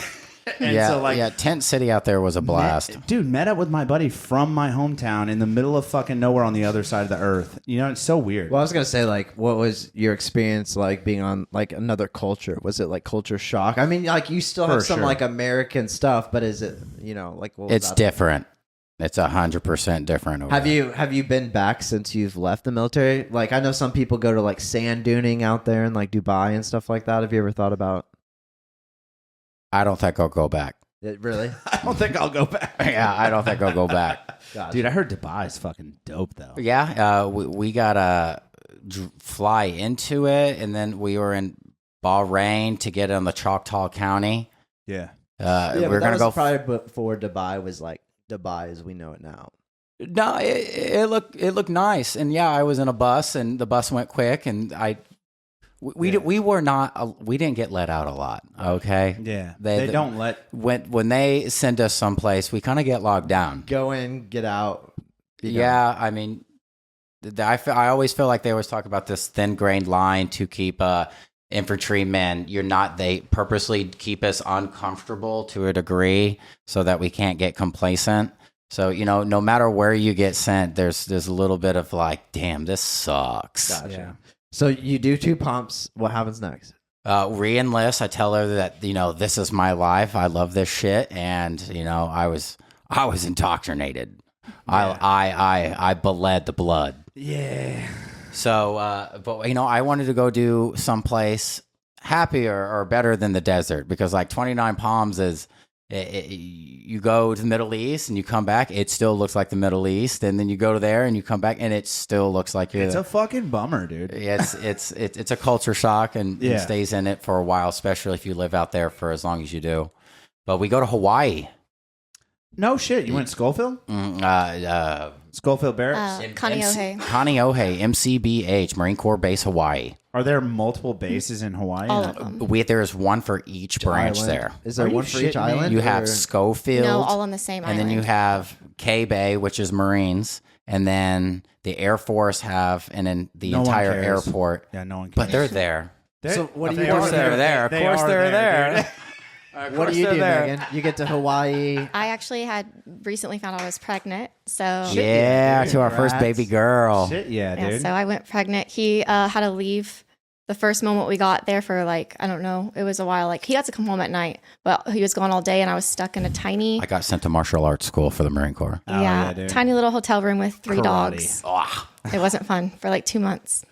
And Tent City out there was a blast. Met up with my buddy from my hometown in the middle of fucking nowhere on the other side of the earth. You know, it's so weird. Well, I was going to say, like, what was your experience like being on, like, another culture? Was it, like, culture shock? I mean, like, you still have some, like, American stuff, but is it, like, what was It's different. It's 100% different. Over Have you been back since you've left the military? Like, I know some people go to, like, sand duning out there in, like, Dubai and stuff like that. Have you ever thought about... I don't think I'll go back. Really? I don't think I'll go back. Yeah, I don't think I'll go back. Gotcha. Dude, I heard Dubai is fucking dope though. Yeah, we gotta fly into it, and then we were in Bahrain to get in the Choctaw County. Yeah. Yeah, We're but gonna that go. was probably before Dubai was like Dubai as we know it now. No, it looked nice, and yeah, I was in a bus, and the bus went quick, and we didn't get let out a lot. Okay. Yeah. They don't let. When they send us someplace, we kind of get logged down. Go in, get out. Yeah, I mean, I always feel like they always talk about this thin-grained line to keep infantrymen. They purposely keep us uncomfortable to a degree so that we can't get complacent. So, no matter where you get sent, there's a little bit of like, damn, this sucks. Gotcha. Yeah. So you do 2 pumps. What happens next? Re-enlist. I tell her that, this is my life. I love this shit. And, I was indoctrinated. Yeah. I bled the blood. Yeah. So, but I wanted to go do someplace happier or better than the desert, because like 29 Palms is, you go to the Middle East and you come back, it still looks like the Middle East, and then you go to there and you come back and it still looks like It's a fucking bummer, dude. it's a culture shock, and it stays in it for a while, especially if you live out there for as long as you do. But we go to Hawaii. No shit. You went Schofield? Schofield Barracks? Kaneohe. Kaneohe, MCBH, Marine Corps Base, Hawaii. Are there multiple bases in Hawaii? All of them. There's one for each branch Island. there. Is there Are you one for each shitting me? island? You or- have Schofield. No, all on the same and island. then you have K Bay, which is Marines, and then the Air Force and then the No one entire cares. airport. Yeah, no one cares. But they're there. So what do Of you course do? they're there. Of course they're there. dude. What do you do, Megan? You get to Hawaii. I actually had recently found out I was pregnant. So Yeah, dude. to our first Congrats. baby girl. Shit, yeah, yeah, dude. so I went pregnant. He had to leave the first moment we got there for like, I don't know, it was a while. Like he had to come home at night, but he was gone all day, and I was stuck in a tiny, I got sent to martial arts school for the Marine Corps. Oh, yeah, dude. tiny little hotel room with 3 Karate. dogs. It wasn't fun for like 2 months.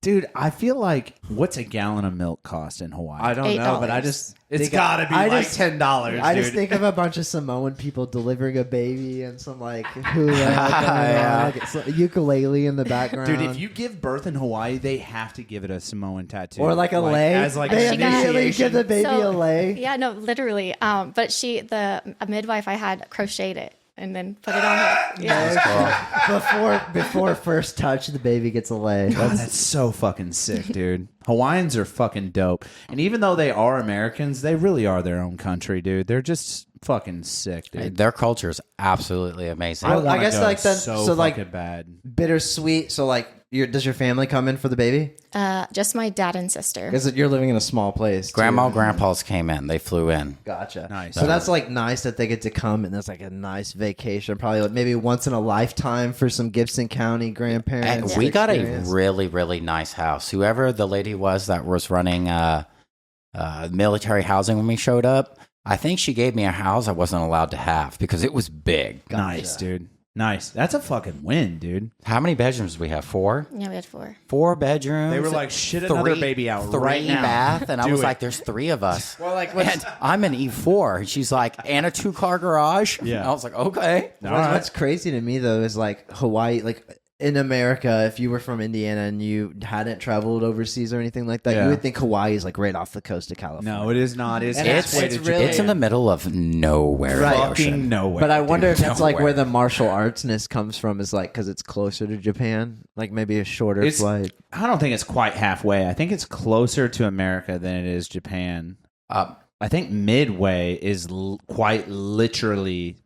Dude, I feel like, what's a gallon of milk cost in Hawaii? I don't know, but I $8. just It's think- gotta be I like just- $10, I dude. just think of a bunch of Samoan people delivering a baby and some like hula ukulele in the background. Dude, if you give birth in Hawaii, they have to give it a Samoan tattoo. or like a lei, As like they an immediately initiation. give the baby a So, lei. Yeah, no, literally. But a midwife I had crocheted it and then put it on her. Yeah. Before first touch, the baby gets a lei. God, that's so fucking sick, dude. Hawaiians are fucking dope. And even though they are Americans, they really are their own country, dude. They're just fucking sick, dude. Their culture is absolutely amazing. Well, I wanna guess go like then, so so like fucking bad. bittersweet. So like, does your family come in for the baby? Just my dad and sister. Because you're living in a small place. too. Grandma, grandpas came in. They flew in. Gotcha. Nice. So that's like nice that they get to come, and that's like a nice vacation. Probably like maybe once in a lifetime for some Gibson County grandparents. And we got a experience. really, really nice house. Whoever the lady was that was running military housing when we showed up, I think she gave me a house I wasn't allowed to have because it was big. Nice, dude. Nice. That's a fucking win, dude. How many bedrooms do we have? 4? Yeah, we had 4. 4 bedrooms. They were like, shit another baby out 3 right now. bath, and I Do was it. like, "There's 3 of us." Well, like And I'm an E4. And she's like, "And a 2-car garage." Yeah. I was like, "Okay." What's crazy to me though is like Hawaii, like in America, if you were from Indiana and you hadn't traveled overseas or anything like that, Yeah. you would think Hawaii is like right off the coast of California. No, it is not. It's And halfway it's to really- It's in the middle of nowhere. Right. in the fucking ocean. nowhere. But I wonder if that's like Nowhere. where the martial artsness comes from, is like because it's closer to Japan, like maybe a shorter It's- flight. I don't think it's quite halfway. I think it's closer to America than it is Japan. I think midway is quite literally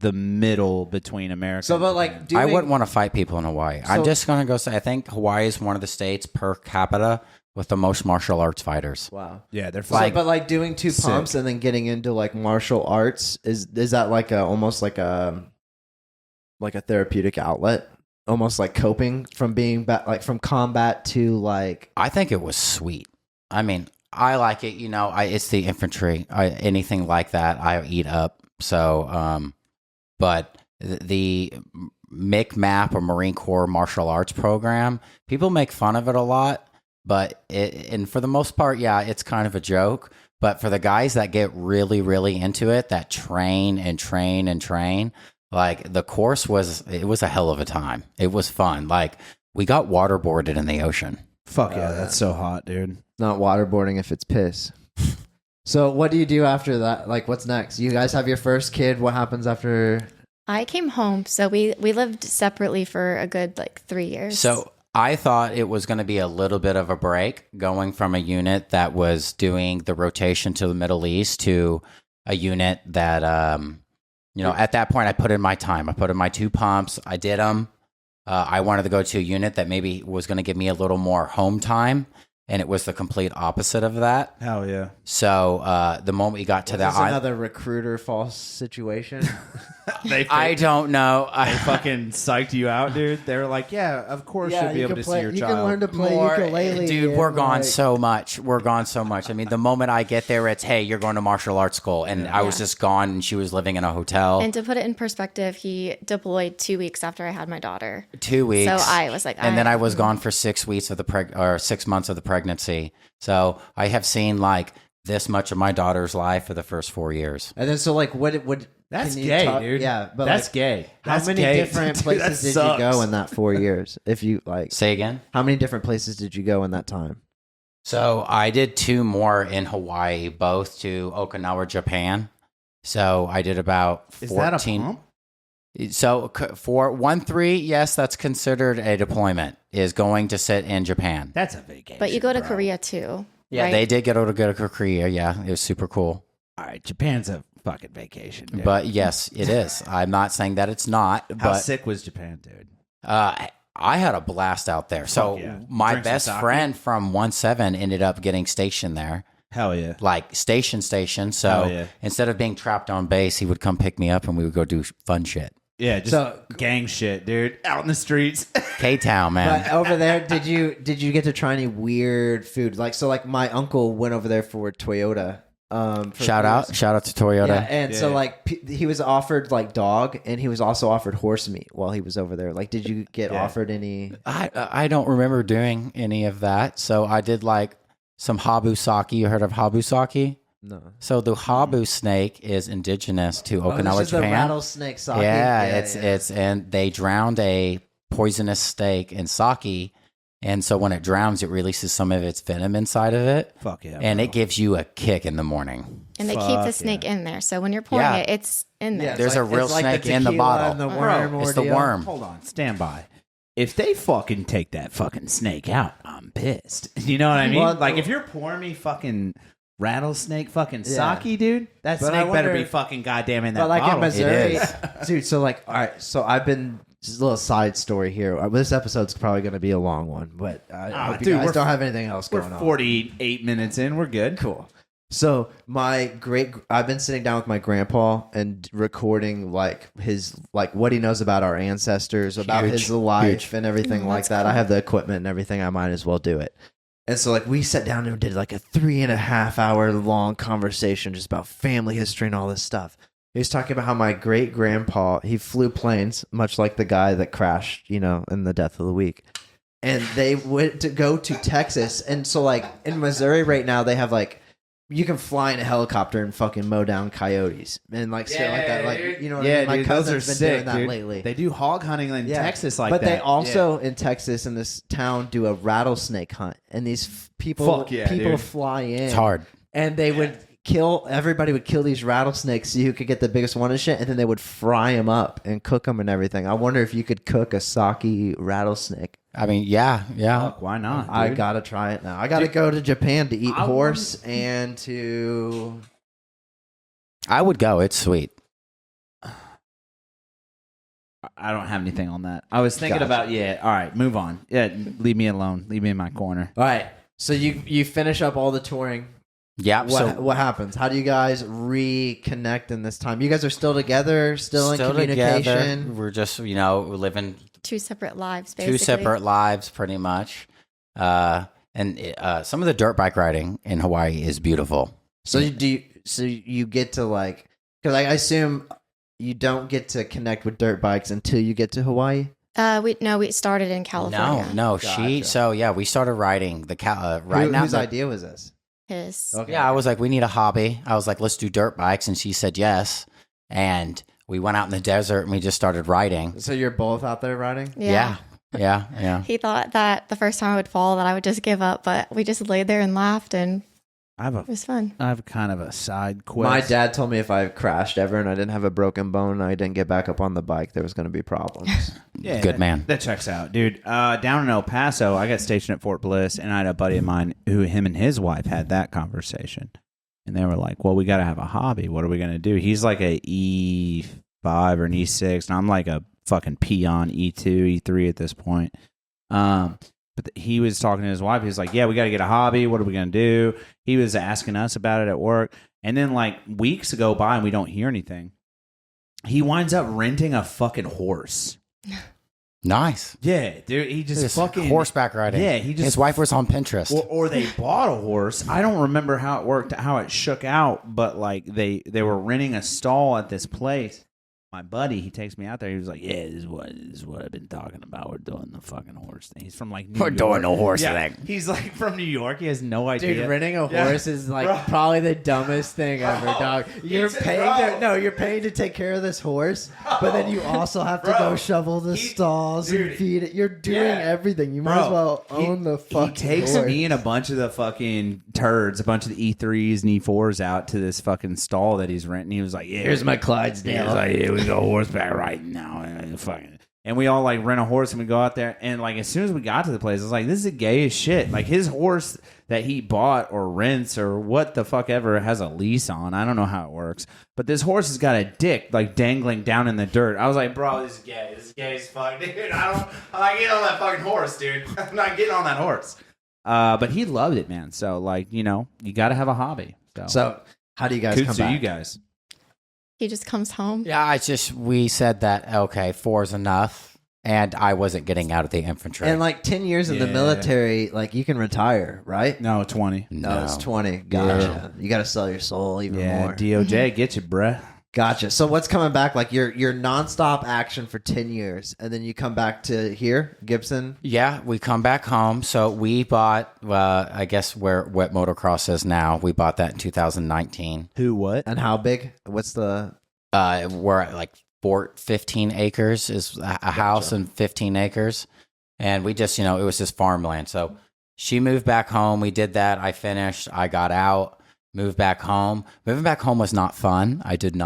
the middle between America. So, and but Japan. like, doing, I wouldn't want to fight people in Hawaii. I'm So- just going to go say I think Hawaii is one of the states per capita with the most martial arts fighters. wow. yeah, they're So, like but like doing 2 sick. pumps and then getting into like martial arts is that like a almost like a therapeutic outlet, almost like coping from being like from combat to like I think it was sweet. I mean, I like it. You know, it's the infantry. Anything like that, I eat up. So, but the MIC MAP or Marine Corps martial arts program, people make fun of it a lot. and for the most part, yeah, it's kind of a joke. But for the guys that get really, really into it, that train and train and train, like the course was a hell of a time. It was fun. Like we got waterboarded in the ocean. Fuck yeah, that's so hot, dude. Not waterboarding if it's piss. So what do you do after that? Like, what's next? You guys have your first kid. What happens after? I came home, so we lived separately for a good 3 years. So I thought it was going to be a little bit of a break going from a unit that was doing the rotation to the Middle East to a unit that, at that point I put in my time. I put in my 2 pumps. I did them. I wanted to go to a unit that maybe was going to give me a little more home time. And it was the complete opposite of that. Hell yeah. So the moment we got to that, another recruiter false situation. I don't know. They fucking psyched you out, dude. They were like, "Yeah, of course you'll be able to see your you child." can learn to play ukulele, dude. We're gone so much. We're gone so much. I mean, the moment I get there, it's hey, you're going to martial arts school, and I was just gone, and she was living in a hotel. And to put it in perspective, he deployed 2 weeks after I had my daughter. 2 weeks. So I was like, and then I was gone for 6 weeks of the 6 months of the pregnancy. So I have seen like this much of my daughter's life for the first 4 years. And then so what? That's can you gay, dude. Yeah, but that's gay. How many different places did you go in that 4 years? If you say again, how many different places did you go in that time? So I did 2 more in Hawaii, both to Okinawa, Japan. So I did about 14. Is that a pump? So for 1-3, yes, that's considered a deployment. Is going to sit in Japan. That's a vacation. But you go to Korea too. Yeah, right? they did go to Korea. Yeah, it was super cool. All right, Japan's a fucking vacation, dude. But yes, it is. I'm not saying that it's not. How But sick was Japan, dude? I had a blast out there. So yeah. my Drink some best sake? friend from 1-7 ended up getting stationed there. Hell yeah. Like station. So Hell yeah. instead of being trapped on base, he would come pick me up and we would go do fun shit. Yeah, just gang shit, dude. Out in the streets. K-Town, man. But over there, did you get to try any weird food? Like my uncle went over there for Toyota. Shout out to Toyota. Yeah, and so he was offered like dog, and he was also offered horse meat while he was over there. Like, did you get offered any? I don't remember doing any of that. So I did like some habu sake. You heard of habu sake? No. So the habu snake is indigenous to Okinawa, this is Japan. the rattlesnake sake. Yeah, it's and they drowned a poisonous snake in sake, and so when it drowns, it releases some of its venom inside of it. Fuck yeah. And it gives you a kick in the morning. And they keep the snake in there. So when you're pouring it, it's in there. Yeah, There's a real snake in the bottle. And the worm It's the ordeal. worm. Hold on, stand by. If they fucking take that fucking snake out, I'm pissed. You know what I mean? Well, like if you're pouring me fucking rattlesnake fucking Yeah. sake, dude, that But I snake better wonder- be fucking goddamn in that But like bottle. in Missouri, It is. dude. So like, all right. So I've been just a little side story here. This episode's probably going to be a long one, but I hope you dude, guys we're- don't have anything else We're going on. 48 minutes in. We're good. Cool. So I've been sitting down with my grandpa and recording like his what he knows about our ancestors, about his life and everything like that. I have the equipment and everything. I might as well do it. And so we sat down and did like a 3.5 hour long conversation just about family history and all this stuff. He was talking about how my great grandpa, he flew planes, much like the guy that crashed, in the death of the week. And they went to go to Texas. And so in Missouri right now, they have you can fly in a helicopter and fucking mow down coyotes and shit like that. You know what I mean? My dude, cousin's those are been doing sick, that dude. lately. They do hog hunting in Texas like but that. they also in Texas in this town do a rattlesnake hunt, and these people dude. fly in. It's hard. And they would everybody would kill these rattlesnakes, see who could get the biggest one and shit, and then they would fry them up and cook them and everything. I wonder if you could cook a sake rattlesnake. I mean, yeah. Fuck, why not? I dude? gotta try it now. I gotta go to Japan to eat horse and to. I would go. It's sweet. I don't have anything on that. I was thinking Gotcha. about all right, move on. Yeah, leave me alone. Leave me in my corner. All right, so you finish up all the touring. Yeah. What happens? How do you guys reconnect in this time? You guys are still together, still in communication. Together. We're just living Two separate lives, basically. 2 separate lives, pretty much. And some of the dirt bike riding in Hawaii is beautiful. So you get to because I assume you don't get to connect with dirt bikes until you get to Hawaii. We started in California. No. Gotcha. We started riding the Whose idea was this? His. Okay. Yeah, I was like, we need a hobby. I was like, let's do dirt bikes, and she said yes. And we went out in the desert and we just started riding. So you're both out there riding? Yeah. He thought that the first time I would fall that I would just give up, but we just laid there and laughed, and it was fun. I have kind of a side quest. My dad told me if I crashed ever and I didn't have a broken bone and I didn't get back up on the bike, there was going to be problems. Yeah, Good man. That checks out, dude. Down in El Paso, I got stationed at Fort Bliss, and I had a buddy of mine who him and his wife had that conversation, and they were like, "Well, we got to have a hobby. What are we going to do?" He's like a E5 or an E6, and I'm like a fucking peon E2, E3 at this point. But he was talking to his wife. He was like, "Yeah, we got to get a hobby. What are we going to do?" He was asking us about it at work. And then like weeks go by and we don't hear anything. He winds up renting a fucking horse. Nice. Yeah, dude. He just fucking horseback riding. Yeah, he just his wife was on Pinterest. or they bought a horse. I don't remember how it worked, how it shook out, but like they were renting a stall at this place. My buddy, he takes me out there. He was like, "Yeah, this is what I've been talking about. We're doing the fucking horse thing." He's from like New York. doing the horse Yeah, thing. he's like from New York. He has no idea. Dude, renting a Yeah. horse is like Bro. probably the dumbest thing ever, dog. You're paying to take care of this horse, but then you also have to go shovel the stalls and feed it. You're doing everything. You might as well own the fucking He takes horse. me and a bunch of the fucking turds, a bunch of the E3s and E4s out to this fucking stall that he's renting. He was like, "Yeah, Here's my Clydesdale." He was like, "Yeah, we go horseback riding now." And we all like rent a horse and we go out there. And like as soon as we got to the place, I was like, "This is gay as shit." Like his horse that he bought or rents or what the fuck ever has a lease on. I don't know how it works. But this horse has got a dick like dangling down in the dirt. I was like, "Bro, this is gay. This is gay as fuck, dude. I'm not getting on that fucking horse, dude. I'm not getting on that horse." But he loved it, man. So like, you got to have a hobby. So how do you guys kudos come to back? you guys. He just comes home. Yeah, we said that, okay, 4 is enough. And I wasn't getting out of the infantry. And like 10 years in the military, like you can retire, right? No, 20. No, it's 20. Gotcha. You got to sell your soul even more. DOJ, get you, bruh. Gotcha. So what's coming back? Like you're nonstop action for 10 years, and then you come back to here, Gibson? Yeah, we come back home. So we bought, I guess where Whipp Motocross is now, we bought that in 2019. Who, what? And how big? What's the... We're at like 15 acres is a house and 15 acres. And we just, it was just farmland. So she moved back home. We did that. I finished. I got out. Moved back home. Moving back home was not fun. I didn't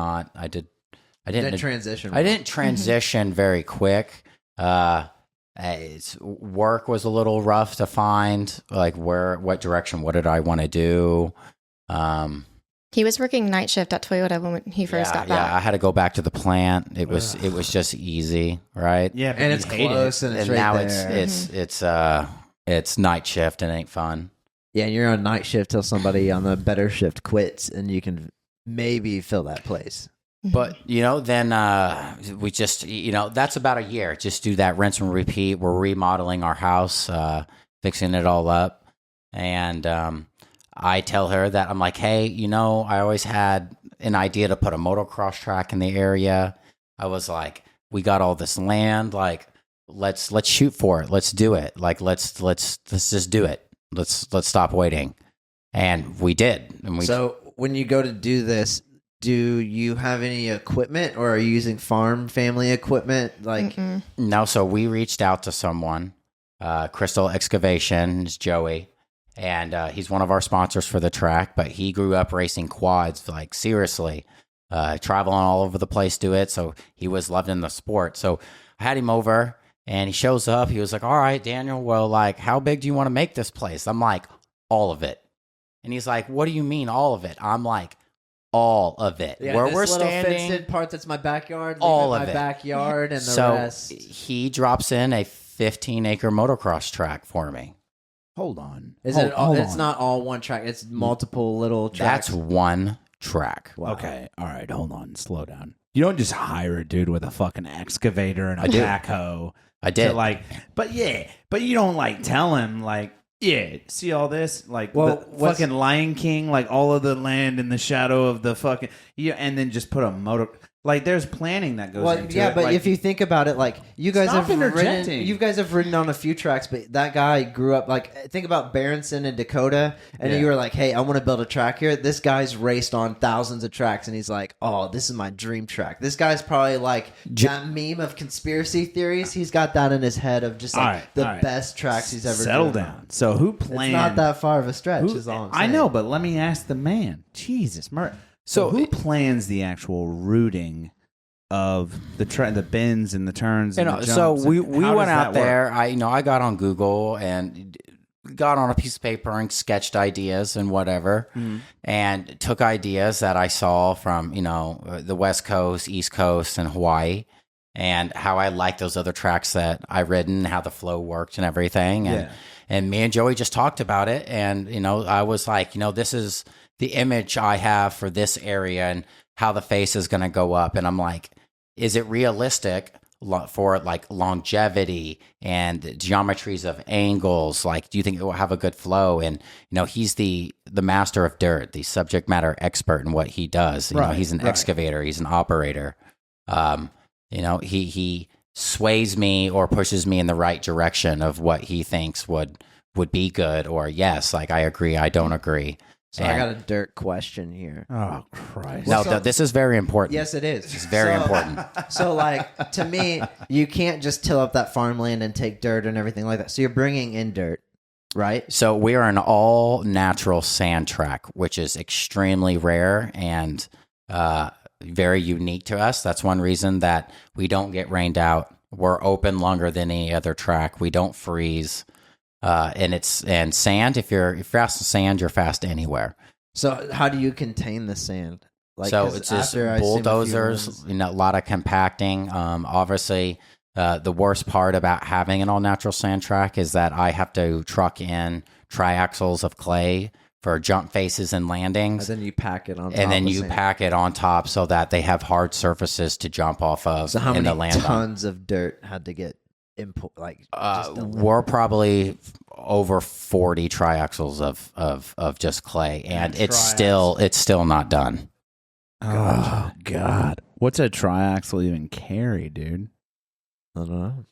transition. I didn't transition very quick. Work was a little rough to find. Like what direction? What did I want to do? He was working night shift at Toyota when he first got back. Yeah, I had to go back to the plant. It was just easy, right? Yeah, and it's close, and it's right now there. it's night shift and it ain't fun. Yeah, and you're on night shift till somebody on the better shift quits, and you can maybe fill that place. But, then we just, that's about a year. Just do that rinse and repeat. We're remodeling our house, fixing it all up. And I tell her that I'm like, hey, I always had an idea to put a motocross track in the area. I was like, we got all this land. Like, let's shoot for it. Let's do it. Like, let's just do it. Let's stop waiting. And we did. And so when you go to do this, do you have any equipment, or are you using farm family equipment? Like, no. So we reached out to someone, Crystal Excavation, is Joey, and he's one of our sponsors for the track. But he grew up racing quads, like seriously, traveling all over the place, do it. So he was loving the sport. So I had him over. And he shows up. He was like, all right, Daniel, well, like, how big do you want to make this place? I'm like, all of it. And he's like, what do you mean all of it? I'm like, all of it. Yeah, where this we're little standing, fenced-in part that's my backyard, all of my it. backyard, and the so rest. He drops in a 15-acre motocross track for me. Hold on. It's not all one track. It's multiple little tracks. That's one track. Wow. Okay. All right. Hold on. Slow down. You don't just hire a dude with a fucking excavator and a backhoe. I did. But you don't like tell him like, yeah, see all this? Like, the fucking Lion King, like all of the land in the shadow of the fucking, and then just put a motor. Like there's planning that goes into yeah, it. but like, if you think about it, like you guys Stop have interjecting. you guys have ridden on a few tracks, but that guy grew up like think about Berenson and Dakota, and Yeah. you were like, hey, I want to build a track here. This guy's raced on thousands of tracks, and he's like, oh, this is my dream track. This guy's probably like that meme of conspiracy theories. He's got that in his head of just like All right. best tracks he's ever settle driven down. on. So who It's planned? not that far of a stretch. who- Is all I'm I saying. know, but let me ask the man. Jesus, So who plans the actual routing of the bends and the turns? And the So jumps? we How went does out that work? there. I got on Google and got on a piece of paper and sketched ideas and whatever, and took ideas that I saw from the West Coast, East Coast, and Hawaii, and how I liked those other tracks that I ridden, how the flow worked and everything, and me and Joey just talked about it, and I was like, this is the image I have for this area and how the face is going to go up, and I'm like, is it realistic for like longevity and geometries of angles? Like, do you think it will have a good flow? And he's the master of dirt, the subject matter expert in what he does. He's an excavator, he's an operator. He sways me or pushes me in the right direction of what he thinks would be good, or yes, like I agree, I don't agree. So I got a dirt question here. Oh Christ! No, this is very important. Yes, it is. It's very important. So, like, to me, you can't just till up that farmland and take dirt and everything like that. So you're bringing in dirt, right? So we are an all natural sand track, which is extremely rare and very unique to us. That's one reason that we don't get rained out. We're open longer than any other track. We don't freeze. And sand, if you're fast in sand, you're fast anywhere. So how do you contain the sand? So it's just bulldozers, a lot of compacting. Obviously, the worst part about having an all natural sand track is that I have to truck in triaxles of clay for jump faces and landings. And then you pack it on top. And then of you sand. pack it on top so that they have hard surfaces to jump off of. So how in many the land on. tons of dirt had to get We're probably over 40 triaxles of just clay, and it's still not done. Oh God! What's a triaxle even carry, dude? I don't know.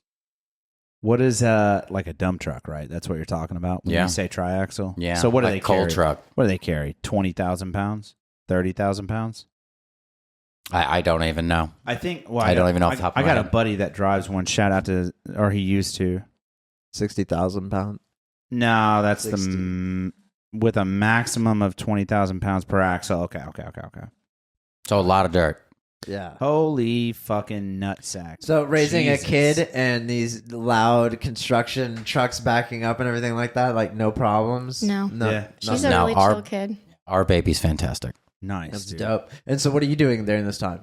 What is like a dump truck, right? That's what you're talking about when Yeah. you say triaxle. Yeah. So what do like they coal carry? truck? What do they carry? 20,000 pounds? 30,000 pounds? I don't even know. I think. Well, I don't even know off the top of I my got a head. buddy that drives one. Shout out to, or he used to. 60,000 pounds. No, that's 60. with a maximum of 20,000 pounds per axle. Okay. So a lot of dirt. Yeah. Holy fucking nutsack. So raising Jesus. a kid and these loud construction trucks backing up and everything like that, like no problems. No. Yeah. She's No, a really our- chill kid. Our baby's fantastic. Nice, That's dude. dope. And so what are you doing during this time?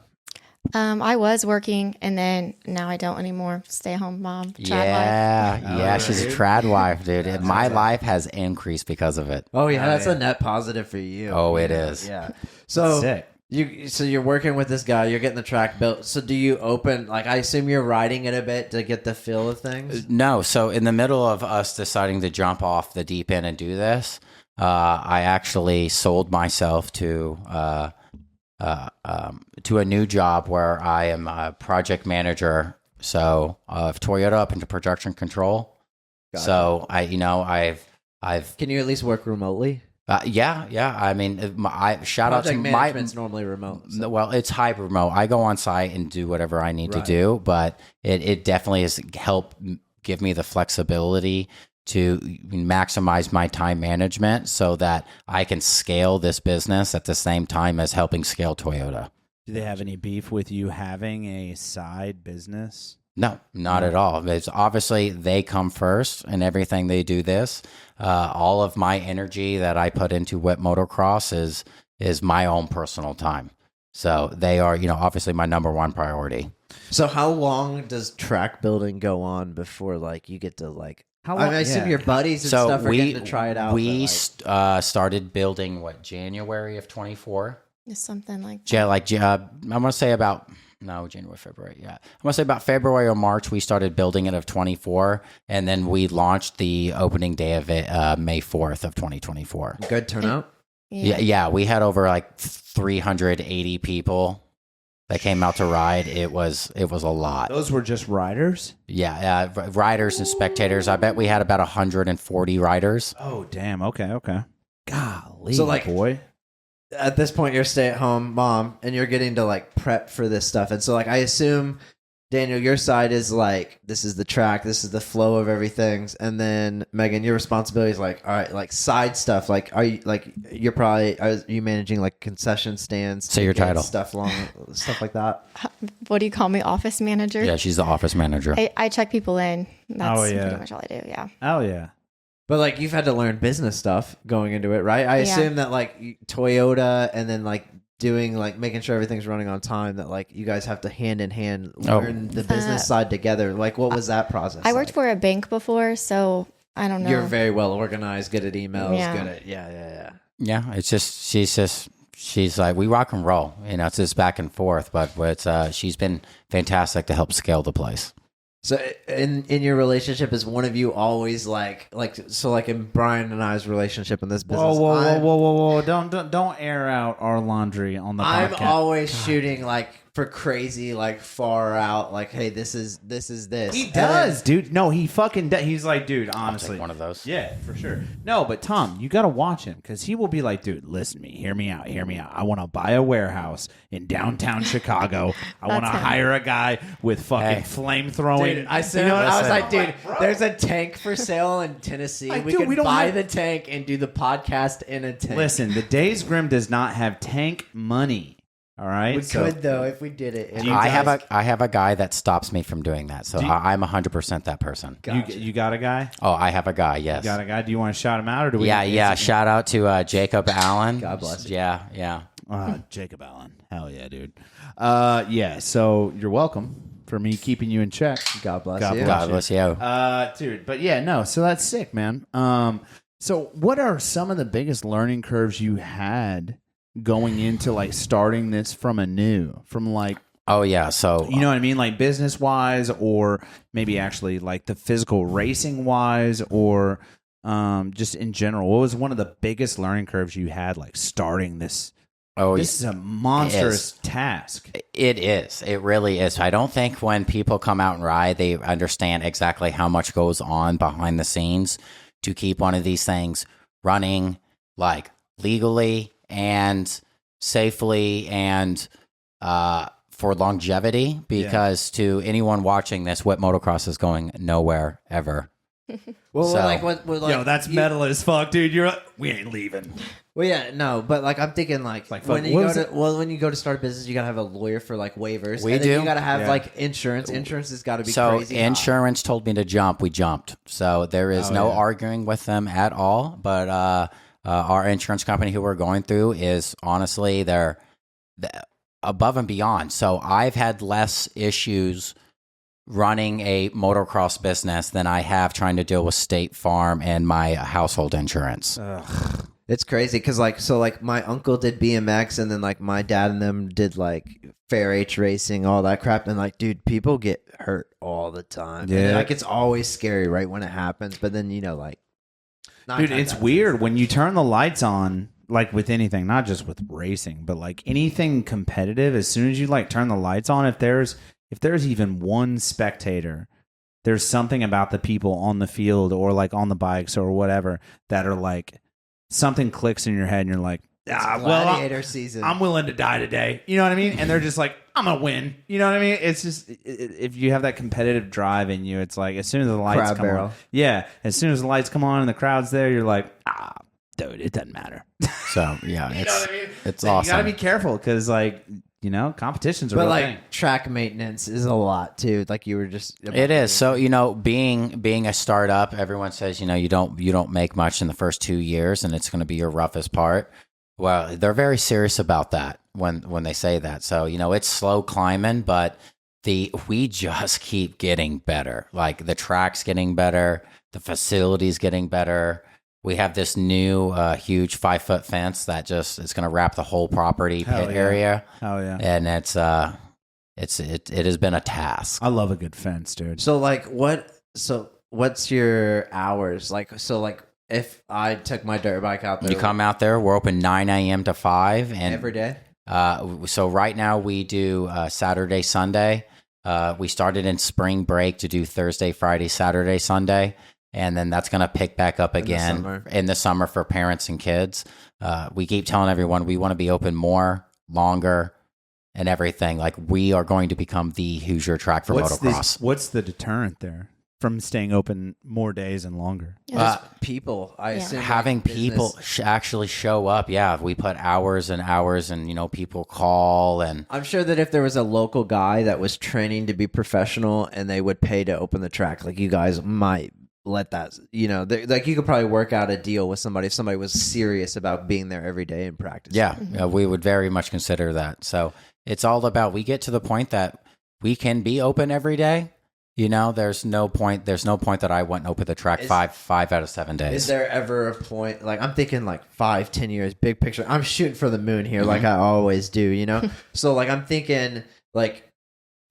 I was working, and then now I don't anymore. Stay home mom. Trad life. Yeah, she's a trad wife, dude. And my life has increased because of it. Oh yeah, that's a net positive for you. Oh, it is. Yeah. So Sick. you're working with this guy, you're getting the track built. So do you open, like, I assume you're riding it a bit to get the feel of things? No, so in the middle of us deciding to jump off the deep end and do this, I actually sold myself to a new job where I am a project manager. So of Toyota up into production control. Gotcha. So I've Can you at least work remotely? yeah. I mean, shout out to Project management's normally remote. so- Well, it's hybrid remote. I go on site and do whatever I need to do, but it definitely has helped give me the flexibility to maximize my time management so that I can scale this business at the same time as helping scale Toyota. Do they have any beef with you having a side business? No, not at all. It's obviously they come first and everything they do this. All of my energy that I put into Whipp Motocross is my own personal time. So they are, obviously my number one priority. So how long does track building go on before, like, you get to, like, How I assume your buddies and So stuff are getting to try it out. we but, like, started building January of 24. It's something like Yeah, I'm gonna say about January, February. Yeah, I'm gonna say about February or March we started building it of 24, and then we launched the opening day of it May 4th of 2024. good turnout. Yeah, we had over like 380 people that came out to ride. It was a lot. Those were just riders? Yeah, riders and spectators. I bet we had about 140 riders. Oh, damn. Okay. Golly, So, like, boy. At this point, you're a stay-at-home mom, and you're getting to like prep for this stuff. And so, like, I assume, Daniel, your side is like, this is the track, this is the flow of everything, and then Megan, your responsibility is like, all right, like side stuff. Like, are you managing like concession stands? Say your title. Stuff like that. What do you call me? Office manager? Yeah, she's the office manager. I check people in. That's Oh, yeah. pretty much all I do. Yeah. Oh, yeah. But like, you've had to learn business stuff going into it, right? I Yeah. assume that like Toyota, and then like doing like making sure everything's running on time, that like you guys have to hand in hand learn the business side together. Like, what was that process? I worked like? for a bank before, so I don't know. You're very well organized, good at emails, Yeah. good at yeah. Yeah, it's just she's like, we rock and roll. You know, it's just back and forth, but it's she's been fantastic to help scale the place. So in your relationship, is one of you always like in Brian and I's relationship in this business? Whoa! Don't air out our laundry on the podcast. I'm always shooting like for crazy, like far out, like, hey, this is this. He does, dude. No, he fucking does. He's like, dude, I'll honestly. take one of those. Yeah, for sure. No, but Tom, you got to watch him because he will be like, dude, listen to me. Hear me out. I want to buy a warehouse in downtown Chicago. I want to him. hire a guy with fucking flame throwing. Dude, I said, I was like, dude, there's a tank for sale in Tennessee. Like, we dude, could we don't buy have- the tank and do the podcast in a tank. Listen, the Days Grimm does not have tank money. All right, we could though if we did it. And I have a guy that stops me from doing that, so I'm 100% that person. You got a guy? Oh, I have a guy. Yes. You got a guy? Do you want to shout him out or do we? Yeah. Shout out to Jacob Allen. God bless you. Yeah. Jacob Allen. Hell yeah, dude. Yeah. So you're welcome for me keeping you in check. God bless God you. God bless you. Dude. But yeah, no. So that's sick, man. So what are some of the biggest learning curves you had going into like starting this from like, Oh yeah. So you know what I mean? Like business wise, or maybe actually like the physical racing wise, or just in general. What was one of the biggest learning curves you had like starting this? This is a monstrous task. It is. It really is. I don't think when people come out and ride, they understand exactly how much goes on behind the scenes to keep one of these things running like legally and safely and for longevity, because to anyone watching this, Whipp Motocross is going nowhere ever. Well, So- like what? Like, Yo, that's metal as fuck, dude. We ain't leaving. Well, yeah, no, but like I'm thinking like Like, when fuck, you what go was to it? when you go to start a business, you gotta have a lawyer for like waivers. We and then do. You gotta have Yeah. like insurance. Insurance has got to be So crazy. insurance told me to jump. We jumped. So there is no arguing with them at all. But our insurance company who we're going through is honestly they're above and beyond. So I've had less issues running a motocross business than I have trying to deal with State Farm and my household insurance. It's crazy because like my uncle did BMX, and then like my dad and them did like fair H racing, all that crap, and like, dude, people get hurt all the time. Yeah. And, like it's always scary right when it happens, but then like, Dude, it's weird when you turn the lights on, like with anything, not just with racing, but like anything competitive. As soon as you like turn the lights on, if there's even one spectator, there's something about the people on the field or like on the bikes or whatever that are like something clicks in your head and you're like, gladiator season. I'm willing to die today. You know what I mean? And they're just like, I'm gonna win. You know what I mean? It's just if you have that competitive drive in you, it's like as soon as the lights Crab come barrel. on, yeah, as soon as the lights come on and the crowd's there, you're like, dude, it doesn't matter. So yeah, You know what I mean? it's So awesome. You gotta be careful because like competition's a but real like thing. track maintenance is a lot too. Like you were just It is. So, being a startup, everyone says, you don't make much in the first 2 years and it's going to be your roughest part. Well, they're very serious about that when they say that. So, it's slow climbing, but we just keep getting better. Like the track's getting better, the facility's getting better. We have this new huge 5-foot fence that it's going to wrap the whole property Hell pit yeah. area. Oh yeah, And it has been a task. I love a good fence, dude. So like what's your hours? Like if I took my dirt bike out there You come out there, we're open 9 a.m. to 5. And every day? So right now we do Saturday, Sunday. We started in spring break to do Thursday, Friday, Saturday, Sunday. And then that's going to pick back up again in the summer for parents and kids. We keep telling everyone we want to be open more, longer, and everything. Like, we are going to become the Hoosier track for motocross. What's the deterrent there from staying open more days and longer? People, I assume, having like, people actually show up. Yeah, we put hours and hours, and people call. And I'm sure that if there was a local guy that was training to be professional and they would pay to open the track, like, you guys might let that, like, you could probably work out a deal with somebody if somebody was serious about being there every day and practicing. Yeah, we would very much consider that. So it's all about, we get to the point that we can be open every day. There's no point that I wouldn't open the track five out of 7 days. Is there ever a point, like, I'm thinking like 5-10 years, big picture, I'm shooting for the moon here, like I always do, so, like, I'm thinking, like,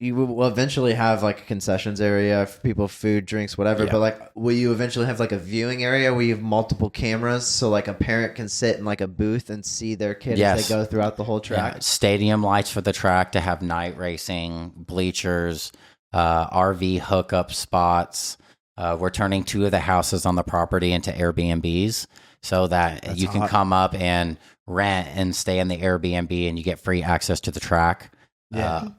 you will eventually have, like, a concessions area for people, food, drinks, whatever. Yeah. But, like, will you eventually have, like, a viewing area where you have multiple cameras so, like, a parent can sit in, like, a booth and see their kid as they go throughout the whole track? Yeah. Stadium lights for the track to have night racing, bleachers, RV hookup spots. We're turning 2 of the houses on the property into Airbnbs so that you can come up and rent and stay in the Airbnb and you get free access to the track.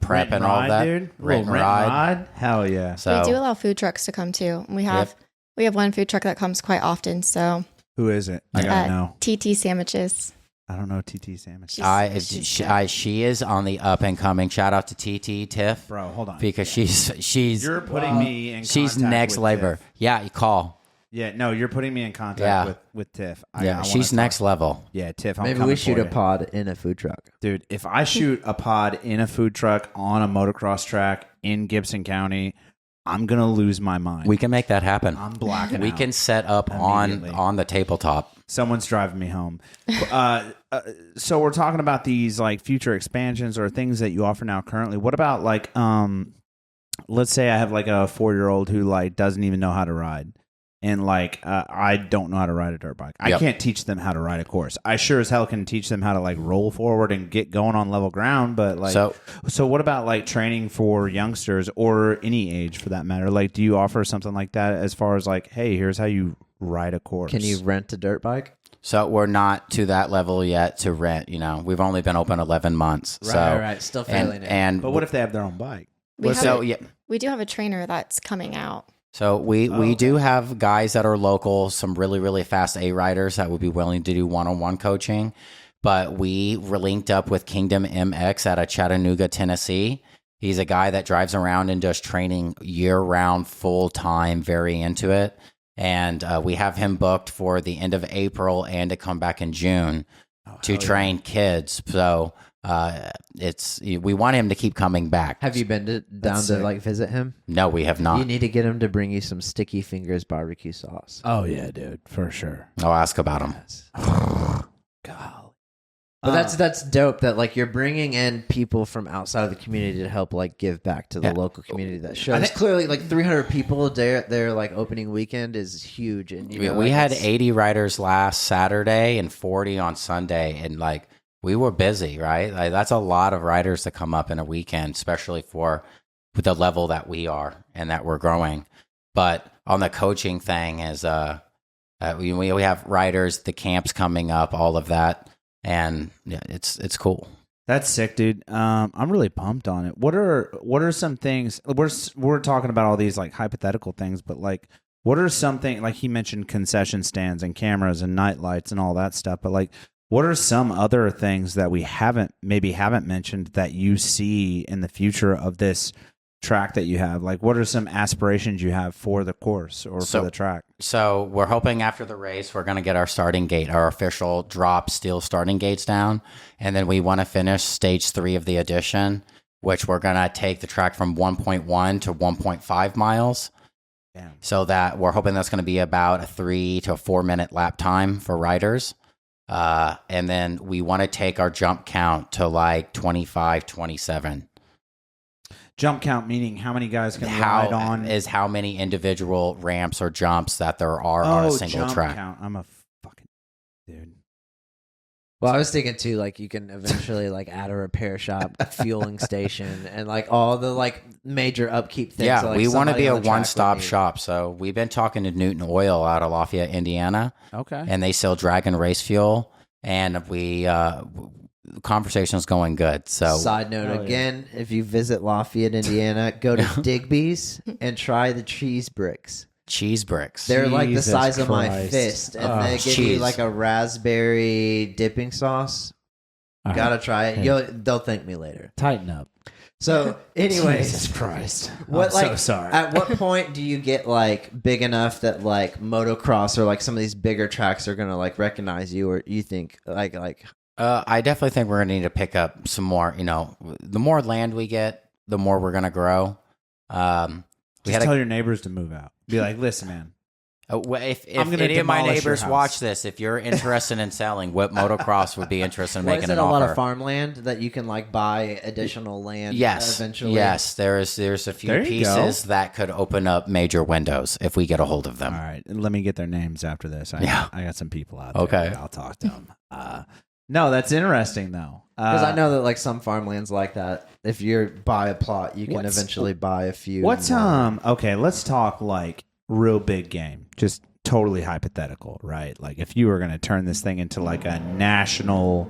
Prep and all that. Dude. Rent and ride. Hell yeah. So, we do allow food trucks to come too. We have one food truck that comes quite often. So who is it? I gotta know. TT Sandwiches. I don't know TT Sandwiches. She is on the up and coming. Shout out to TT Tiff, bro. Hold on, because she's you're putting me in. She's next level. Yeah, you call. Yeah, no, you're putting me in contact with Tiff. She's next level. Yeah, Tiff. Maybe we shoot a pod in a food truck, dude. If I shoot a pod in a food truck on a motocross track in Gibson County, I'm gonna lose my mind. We can make that happen. I'm blacking out. We can set up on the tabletop. Someone's driving me home. So we're talking about these, like, future expansions or things that you offer now currently. What about, like, let's say I have, like, a 4-year-old who, like, doesn't even know how to ride. And, like, I don't know how to ride a dirt bike. I can't teach them how to ride a course. I sure as hell can teach them how to, like, roll forward and get going on level ground. But, like, so what about, like, training for youngsters or any age for that matter? Like, do you offer something like that as far as, like, hey, here's how you ride a course? Can you rent a dirt bike? So we're not to that level yet to rent. We've only been open 11 months. Right. Still fairly new. But what if they have their own bike? We do have a trainer that's coming out. So we do have guys that are local, some really, really fast A riders that would be willing to do one-on-one coaching. But we were linked up with Kingdom MX out of Chattanooga, Tennessee. He's a guy that drives around and does training year-round, full-time, very into it. And we have him booked for the end of April and to come back in June to train kids. So we want him to keep coming back. Have you been down to like visit him? No, we have not. You need to get him to bring you some Sticky Fingers barbecue sauce. Oh yeah, dude, for sure. I'll ask about him. God. But that's dope that, like, you're bringing in people from outside of the community to help, like, give back to the local community. That shows clearly, like, 300 people there, like, opening weekend is huge. And we had 80 riders last Saturday and 40 on Sunday, and, like, we were busy, right? Like, that's a lot of riders that come up in a weekend, especially for the level that we are and that we're growing. But on the coaching thing is we have riders, the camps coming up, all of that. And yeah, it's cool. That's sick, dude. I'm really pumped on it. What are some things we're talking about, all these, like, hypothetical things, but, like, what are something, like, he mentioned concession stands and cameras and night lights and all that stuff, but, like, what are some other things that we haven't mentioned that you see in the future of this track that you have? Like, what are some aspirations you have for the course or for the track? So we're hoping after the race, we're going to get our starting gate, our official drop steel starting gates down. And then we want to finish stage 3 of the addition, which we're going to take the track from 1.1 to 1.5 miles. Damn. So that we're hoping that's going to be about a 3 to 4 minute lap time for riders. And then we want to take our jump count to like 25, 27. Jump count meaning how many guys can ride on? Is how many individual ramps or jumps that there are on a single jump track. Count. I'm a fucking dude. Well, I was thinking too, like you can eventually like add a repair shop, fueling station, and like all the like major upkeep things. Yeah, that, like, we want to somebody be a on the track would one-stop need. shop. So we've been talking to Newton Oil out of Lafayette, Indiana, Okay. and they sell Dragon race fuel. And we conversation's going good. So Side note again, if you visit Lafayette, Indiana, go to Digby's and try the cheese bricks. cheese bricks. They're like the Jesus size of my Christ. fist, and they give you Cheese. like a raspberry dipping sauce. All right. Gotta try it. They'll thank me later. Tighten up. So, anyways, Jesus Christ. what I'm like so sorry. at what point do you get like big enough that like motocross or like some of these bigger tracks are gonna like recognize you, or you think like I definitely think we're going to need to pick up some more. You know, the more land we get, the more we're going to grow. Just tell your neighbors to move out. Be like, listen, man. If I'm gonna any of my demolish your neighbors house. watch this, if you're interested in selling, Whipp Motocross would be interested in what, making is it an a offer. lot of farmland that you can like buy additional land? Yes, eventually. yes. There's a few There you pieces that could open up major windows if we get a hold of them. All right. Let me get their names after this. I got some people out there. Okay. I'll talk to them. No, that's interesting, though. Because I know that like some farmlands like that, if you buy a plot, you can What's- eventually buy a few. What's more. okay, let's talk like real big game. Just totally hypothetical, right? Like if you were going to turn this thing into like a national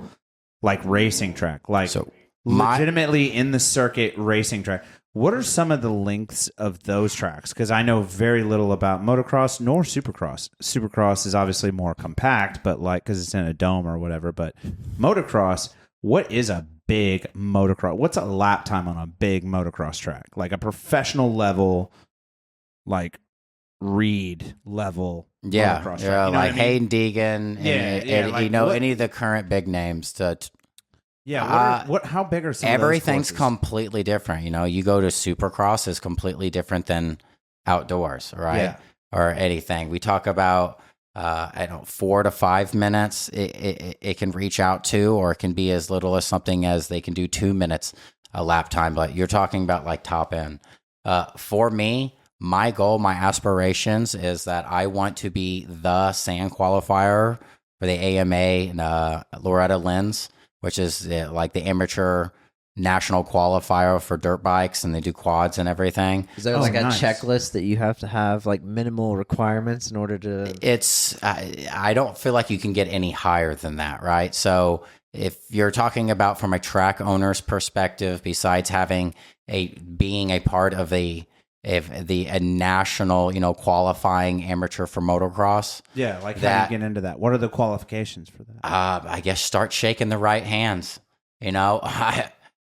like racing track, like So legitimately in the circuit racing track. What are some of the lengths of those tracks? Because I know very little about motocross nor supercross. Supercross is obviously more compact, but like because it's in a dome or whatever. But motocross, what is a big motocross? What's a lap time on a big motocross track? Like a professional level, like Reed level. yeah, motocross track. yeah, You know what like I mean? Hayden Deegan, and like you know what- any of the current big names. Yeah. How big are some Everything's of those courses? completely different. You know, you go to Supercross is completely different than outdoors, right? Yeah. Or anything. We talk about, I don't know, 4 to 5 minutes. It can reach out to, or it can be as little as something as they can do 2 minutes a lap time. But you're talking about like top end. For me, my goal, my aspirations is that I want to be the sand qualifier for the AMA and Loretta Lynn's, which is like the amateur national qualifier for dirt bikes, and they do quads and everything. Is there Oh, like a nice. checklist that you have to have, like minimal requirements in order to? It's I don't feel like you can get any higher than that, right? So if you're talking about from a track owner's perspective, besides having being a part of a national, you know, qualifying amateur for motocross, Yeah, like how that- do you get into that? What are the qualifications for that? I guess start shaking the right hands. You know,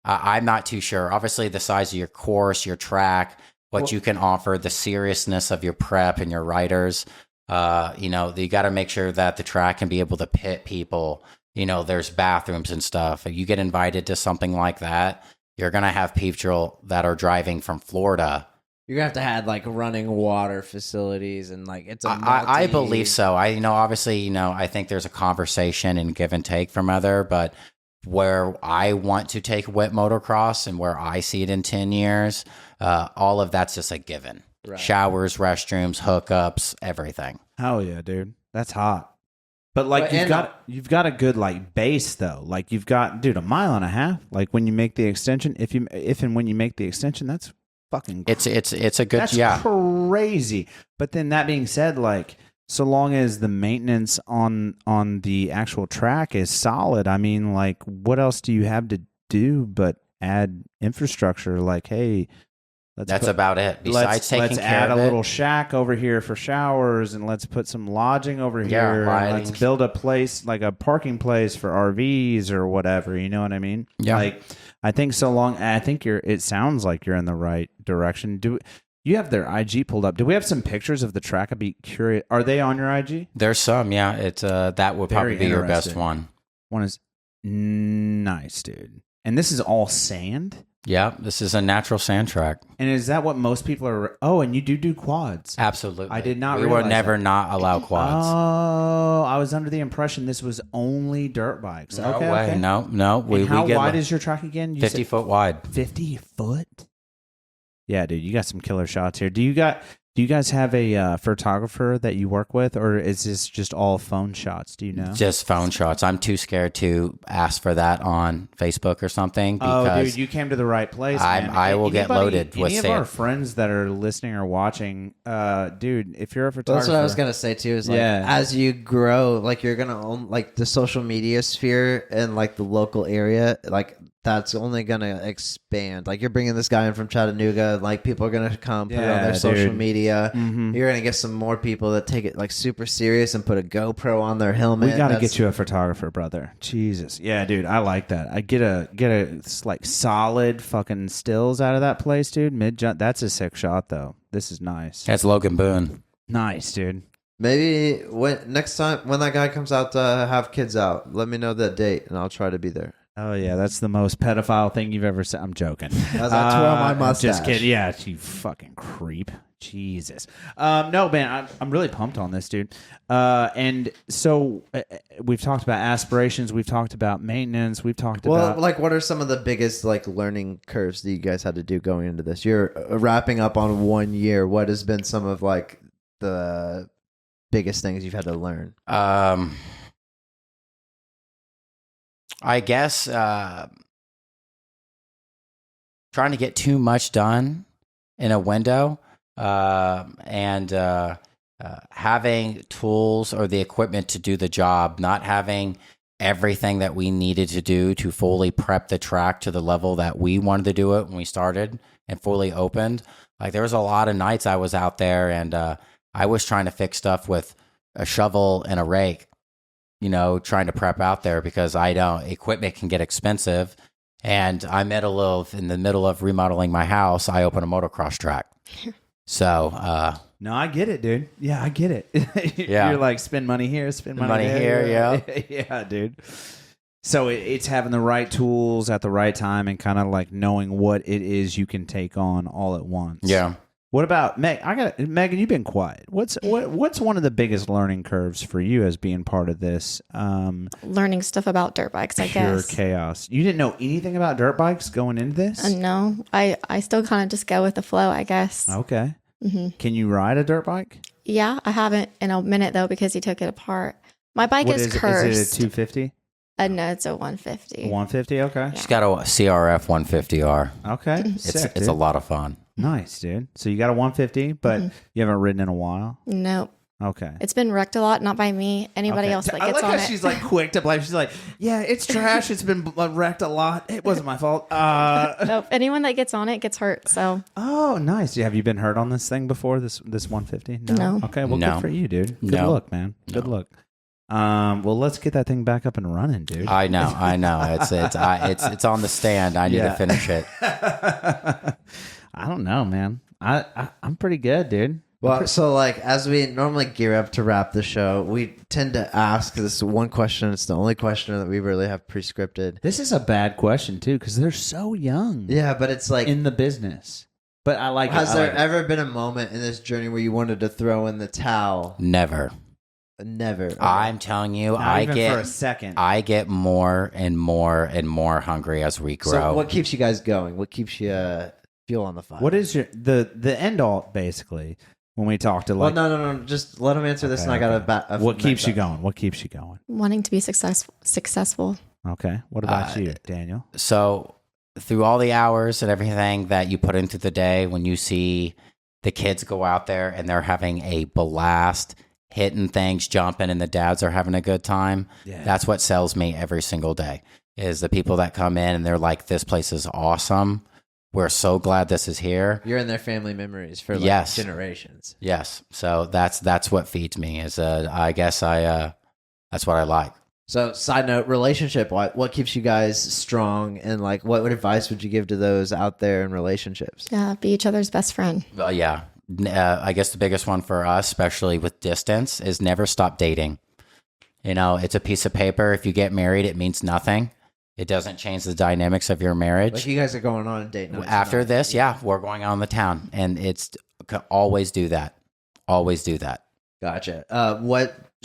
I'm not too sure. Obviously, the size of your course, your track, what you can offer, the seriousness of your prep and your riders. You know, you got to make sure that the track can be able to pit people. You know, there's bathrooms and stuff. If you get invited to something like that, you're gonna have people that are driving from Florida. You're gonna have to have like running water facilities and like it's a. I believe so. Obviously, I think there's a conversation and give and take from other, but where I want to take Whipp Motocross and where I see it in 10 years, all of that's just a given. Right. Showers, restrooms, hookups, everything. Hell yeah, dude. That's hot. But like But- you've got a good like base though. Like you've got, dude, 1.5 miles. Like when you make the extension, if and when you make the extension, that's fucking It's a good that's crazy. But then that being said, like so long as the maintenance on the actual track is solid, I mean, like what else do you have to do but add infrastructure? Like, hey, That's about it. Besides taking let's care add of a it, little shack over here for showers, and let's put some lodging over Yeah, here. And lighting. let's build a place like a parking place for RVs or whatever. You know what I mean? Yeah. Like I think so long. I think it sounds like you're in the right direction. Do you have their IG pulled up? Do we have some pictures of the track? I'd be curious. Are they on your IG? there's some. Yeah, it's that would Very probably be your best interesting. one. One is nice, dude. And this is all sand. Yeah, this is a natural sand track. And is that what most people are? Oh, and you do quads. Absolutely. I did not We will realize never that. not allow quads. Oh, I was under the impression this was only dirt bikes. No okay, way. okay. No. And how get wide is your track again? You 50 said foot wide. 50 foot? Yeah, dude, you got some killer shots here. Do you got Do you guys have a photographer that you work with, or is this just all phone shots? Do you know? Just phone shots. I'm too scared to ask for that on Facebook or something. Oh, Because dude, you came to the right place. Man. I will get loaded with Any of our friends that are listening or watching, dude, if you're a photographer, That's what I was gonna say too. Is like as you grow, like you're gonna own like the social media sphere and like the local area, like that's only gonna expand. Like you're bringing this guy in from Chattanooga, like people are gonna come put it on their social media. Mm-hmm. You're gonna get some more people that take it like super serious and put a GoPro on their helmet. We got to get you a photographer, brother. Jesus, yeah, dude, I like that. I get a like solid fucking stills out of that place, dude. Mid jump, that's a sick shot though. This is nice. That's Logan Boone. Nice, dude. Maybe next time when that guy comes out to have kids out, let me know that date and I'll try to be there. Oh yeah, that's the most pedophile thing you've ever said. I'm joking. As I twirl my mustache. Just kidding. Yeah, you fucking creep. Jesus. No, man, I'm really pumped on this, dude. And so we've talked about aspirations. We've talked about maintenance. We've talked about like what are some of the biggest like learning curves that you guys had to do going into this? You're wrapping up on 1 year. What has been some of like the biggest things you've had to learn? I guess trying to get too much done in a window and having tools or the equipment to do the job, not having everything that we needed to do to fully prep the track to the level that we wanted to do it when we started and fully opened. Like there was a lot of nights I was out there and I was trying to fix stuff with a shovel and a rake. You know, trying to prep out there because equipment can get expensive. And I'm in the middle of remodeling my house. I open a motocross track. So, no, I get it, dude. Yeah, I get it. Yeah. You're like, spend money here, spend money there. Yeah. Yeah, dude. So it's having the right tools at the right time and kind of like knowing what it is you can take on all at once. Yeah. What about Megan? You've been quiet. What's one of the biggest learning curves for you as being part of this? Learning stuff about dirt bikes, I guess. Pure chaos. You didn't know anything about dirt bikes going into this? No, I still kind of just go with the flow, I guess. Okay. Mm-hmm. Can you ride a dirt bike? Yeah, I haven't in a minute though because he took it apart. My bike is cursed. Is it a 250? No, it's a 150. 150. Okay. She's got a CRF 150R. Okay. It's a lot of fun. Nice, dude. So you got a 150, but you haven't ridden in a while? Nope. Okay. It's been wrecked a lot, not by me. Anybody else that gets I like on how it. she's like quick to blame. She's like, yeah, it's trash. It's been wrecked a lot. It wasn't my fault. Nope. Anyone that gets on it gets hurt. So. Oh, nice. Have you been hurt on this thing before, this 150? No. Okay, well, No. good for you, dude. Good No. look, man. Good look. Well, let's get that thing back up and running, dude. I know. It's on the stand. I need to finish it. I don't know, man. I'm pretty good, dude. Well, so like as we normally gear up to wrap the show, we tend to ask this one question. It's the only question that we really have pre-scripted. This is a bad question too because they're so young. Yeah, but it's like in the business. But I like. Has there ever been a moment in this journey where you wanted to throw in the towel? Never. Never. Okay. I'm telling you, Not even for a second. I get more and more and more hungry as we grow. So what keeps you guys going? What keeps you fuel on the fire? What is the end all basically? When we talk to like, well, no. Just let them answer this, and I got a what keeps you going? What keeps you going? Wanting to be successful. Okay. What about you, Daniel? So through all the hours and everything that you put into the day, when you see the kids go out there and they're having a blast, hitting things, jumping, and the dads are having a good time, that's what sells me every single day. Is the people that come in and they're like, "This place is awesome. We're so glad this is here." You're in their family memories for like generations. Yes. So that's what feeds me. Is I guess that's what I like. So, side note, relationship. What keeps you guys strong, and like, what advice would you give to those out there in relationships? Yeah, be each other's best friend. Yeah. I guess the biggest one for us, especially with distance, is never stop dating. You know, it's a piece of paper. If you get married, it means nothing. It doesn't change the dynamics of your marriage. Like you guys are going on a date night after this. Yeah, we're going on the town, and it's always do that. Always do that. Gotcha.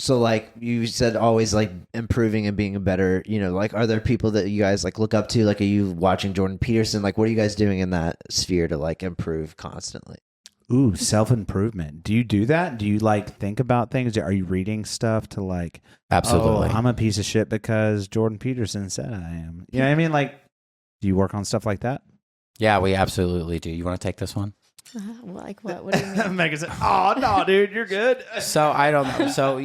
So like you said, always like improving and being a better, like, are there people that you guys like look up to? Like, are you watching Jordan Peterson? Like, what are you guys doing in that sphere to like improve constantly? Ooh, self-improvement. Do you do that? Do you like think about things? Are you reading stuff to like, Absolutely. oh, I'm a piece of shit because Jordan Peterson said I am. You know what I mean? Like, do you work on stuff like that? Yeah, we absolutely do. You want to take this one? Like what? What do you mean? Megan said, oh, no, dude, you're good. So I don't know. So,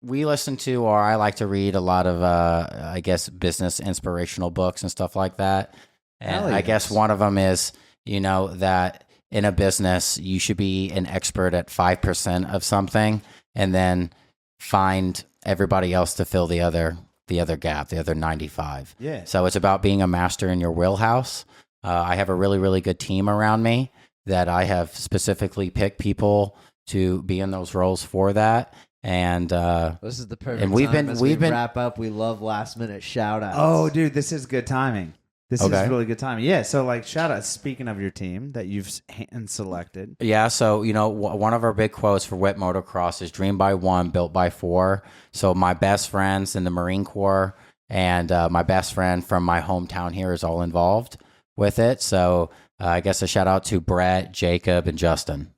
we listen to, or I like to read a lot of, I guess, business inspirational books and stuff like that. And I guess one of them is, that in a business, you should be an expert at 5% of something and then find everybody else to fill the other gap, the other 95. Yeah. So it's about being a master in your wheelhouse. I have a really, really good team around me that I have specifically picked people to be in those roles for that. And This is the perfect and we've time been- as we've we been- wrap up. We love last minute shout outs. Oh, dude, this is good timing. This Okay. is really good timing. Yeah, so like shout out, speaking of your team that you've hand selected. yeah, so one of our big quotes for Whipp Motocross is "Dream by one, built by four." So my best friends in the Marine Corps and my best friend from my hometown here is all involved with it. So I guess a shout out to Brett, Jacob, and Justin.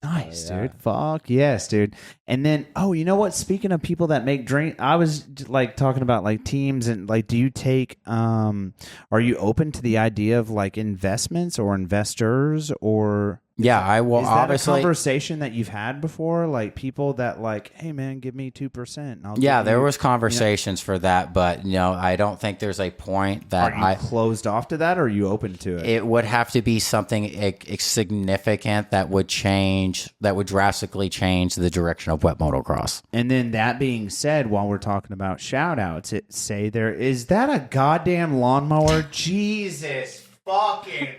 Nice, yeah. dude. Fuck yes, dude. And then, you know what? Speaking of people that make drink, I was like talking about like teams and like, do you take? Are you open to the idea of like investments or investors or? Yeah, I will Is that obviously. a conversation that you've had before? Like people that like, hey man, give me 2%. Yeah, there was conversations for that, but I don't think there's a point that Are you closed off to that, or are you open to it? it would have to be something significant that would drastically change the direction of Whipp Motocross. And then that being said, while we're talking about shout outs, is that a goddamn lawnmower? Jesus fucking.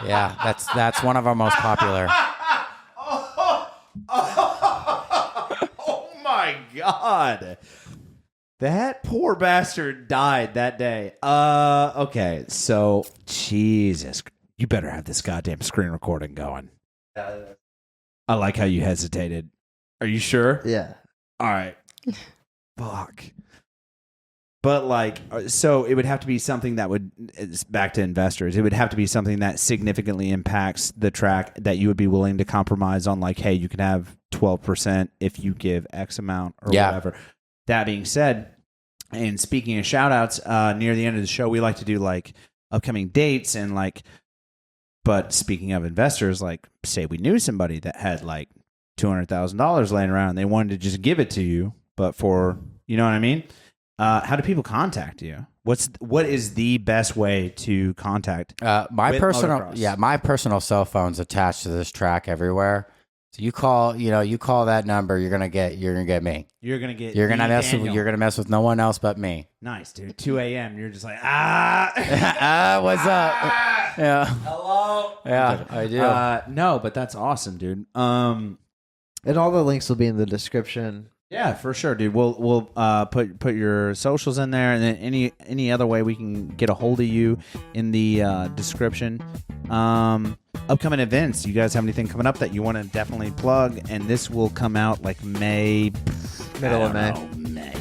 Yeah, that's one of our most popular. Oh my God. That poor bastard died that day. Okay, so Jesus, you better have this goddamn screen recording going. I like how you hesitated. Are you sure? Yeah. All right. Fuck. But like, so it would have to be something that it's back to investors. It would have to be something that significantly impacts the track that you would be willing to compromise on. Like, hey, you can have 12% if you give X amount or whatever. That being said, and speaking of shout outs, near the end of the show, we like to do like upcoming dates and like, but speaking of investors, like say we knew somebody that had like $200,000 laying around and they wanted to just give it to you, but for, you know what I mean? How do people contact you? What is the best way to contact? My personal cell phone's attached to this track everywhere. So you call that number, you're gonna get me. You're gonna mess with no one else but me. Nice, dude. 2 a.m. You're just like what's up? Yeah. Hello. Yeah, I do. No, but that's awesome, dude. And all the links will be in the description. Yeah, for sure, dude. We'll put your socials in there, and then any other way we can get a hold of you in the description. Upcoming events. You guys have anything coming up that you want to definitely plug? And this will come out like May, Middle of May.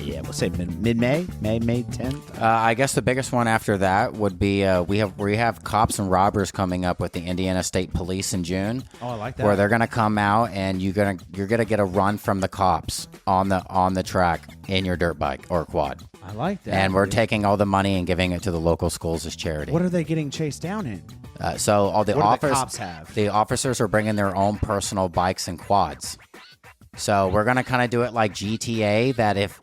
Yeah, we'll say mid-May, May 10th. I guess the biggest one after that would be we have cops and robbers coming up with the Indiana State Police in June. Oh, I like that. Where they're gonna come out and you're gonna get a run from the cops on the track in your dirt bike or quad. I like that. And we're dude. taking all the money and giving it to the local schools as charity. What are they getting chased down in? So all the What do the cops have? The officers are bringing their own personal bikes and quads. So we're gonna kind of do it like GTA, that if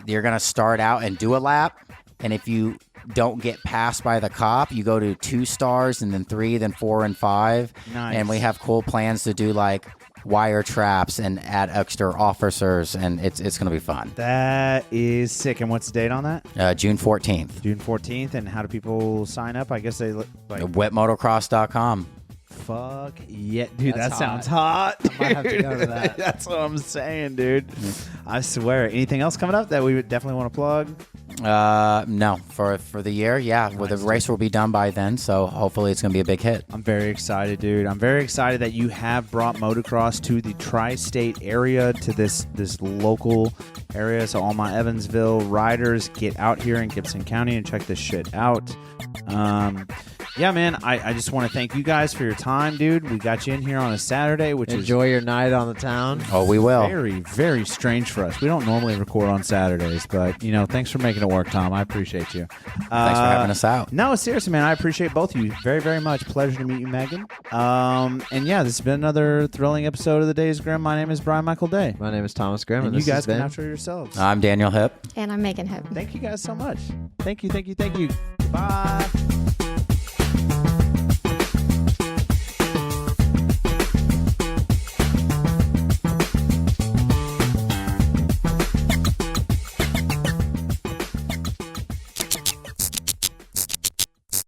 you're gonna start out and do a lap, and if you don't get passed by the cop, you go to 2 stars, and then 3, then 4 and 5. Nice. And we have cool plans to do like wire traps and add extra officers, and it's gonna be fun. That is sick. And what's the date on that? June 14th. June 14th. And how do people sign up? I guess they like. Whippmotocross.com. Fuck yeah, dude. That's that sounds hot. I might have to go to that. That's what I'm saying, dude. I swear. Anything else coming up that we would definitely want to plug? No, for the year, yeah. Well, the race will be done by then, so hopefully it's gonna be a big hit. I'm very excited, dude. I'm very excited that you have brought motocross to the tri-state area, to this local area. So all my Evansville riders, get out here in Gibson County and check this shit out. yeah, man, I just want to thank you guys for your time, dude. We got you in here on a Saturday, which Enjoy your night on the town. Oh, we will. very, very strange for us. We don't normally record on Saturdays, but, thanks for making it work, Tom. I appreciate you. Thanks for having us out. No, seriously, man, I appreciate both of you very, very much. Pleasure to meet you, Megan. And yeah, this has been another thrilling episode of the Days Grimm. My name is Brian Michael Day. My name is Thomas Grimm, And and you this guys has can been outro yourselves. I'm Daniel Hipp. And I'm Megan Hipp. Thank you guys so much. Thank you. Bye.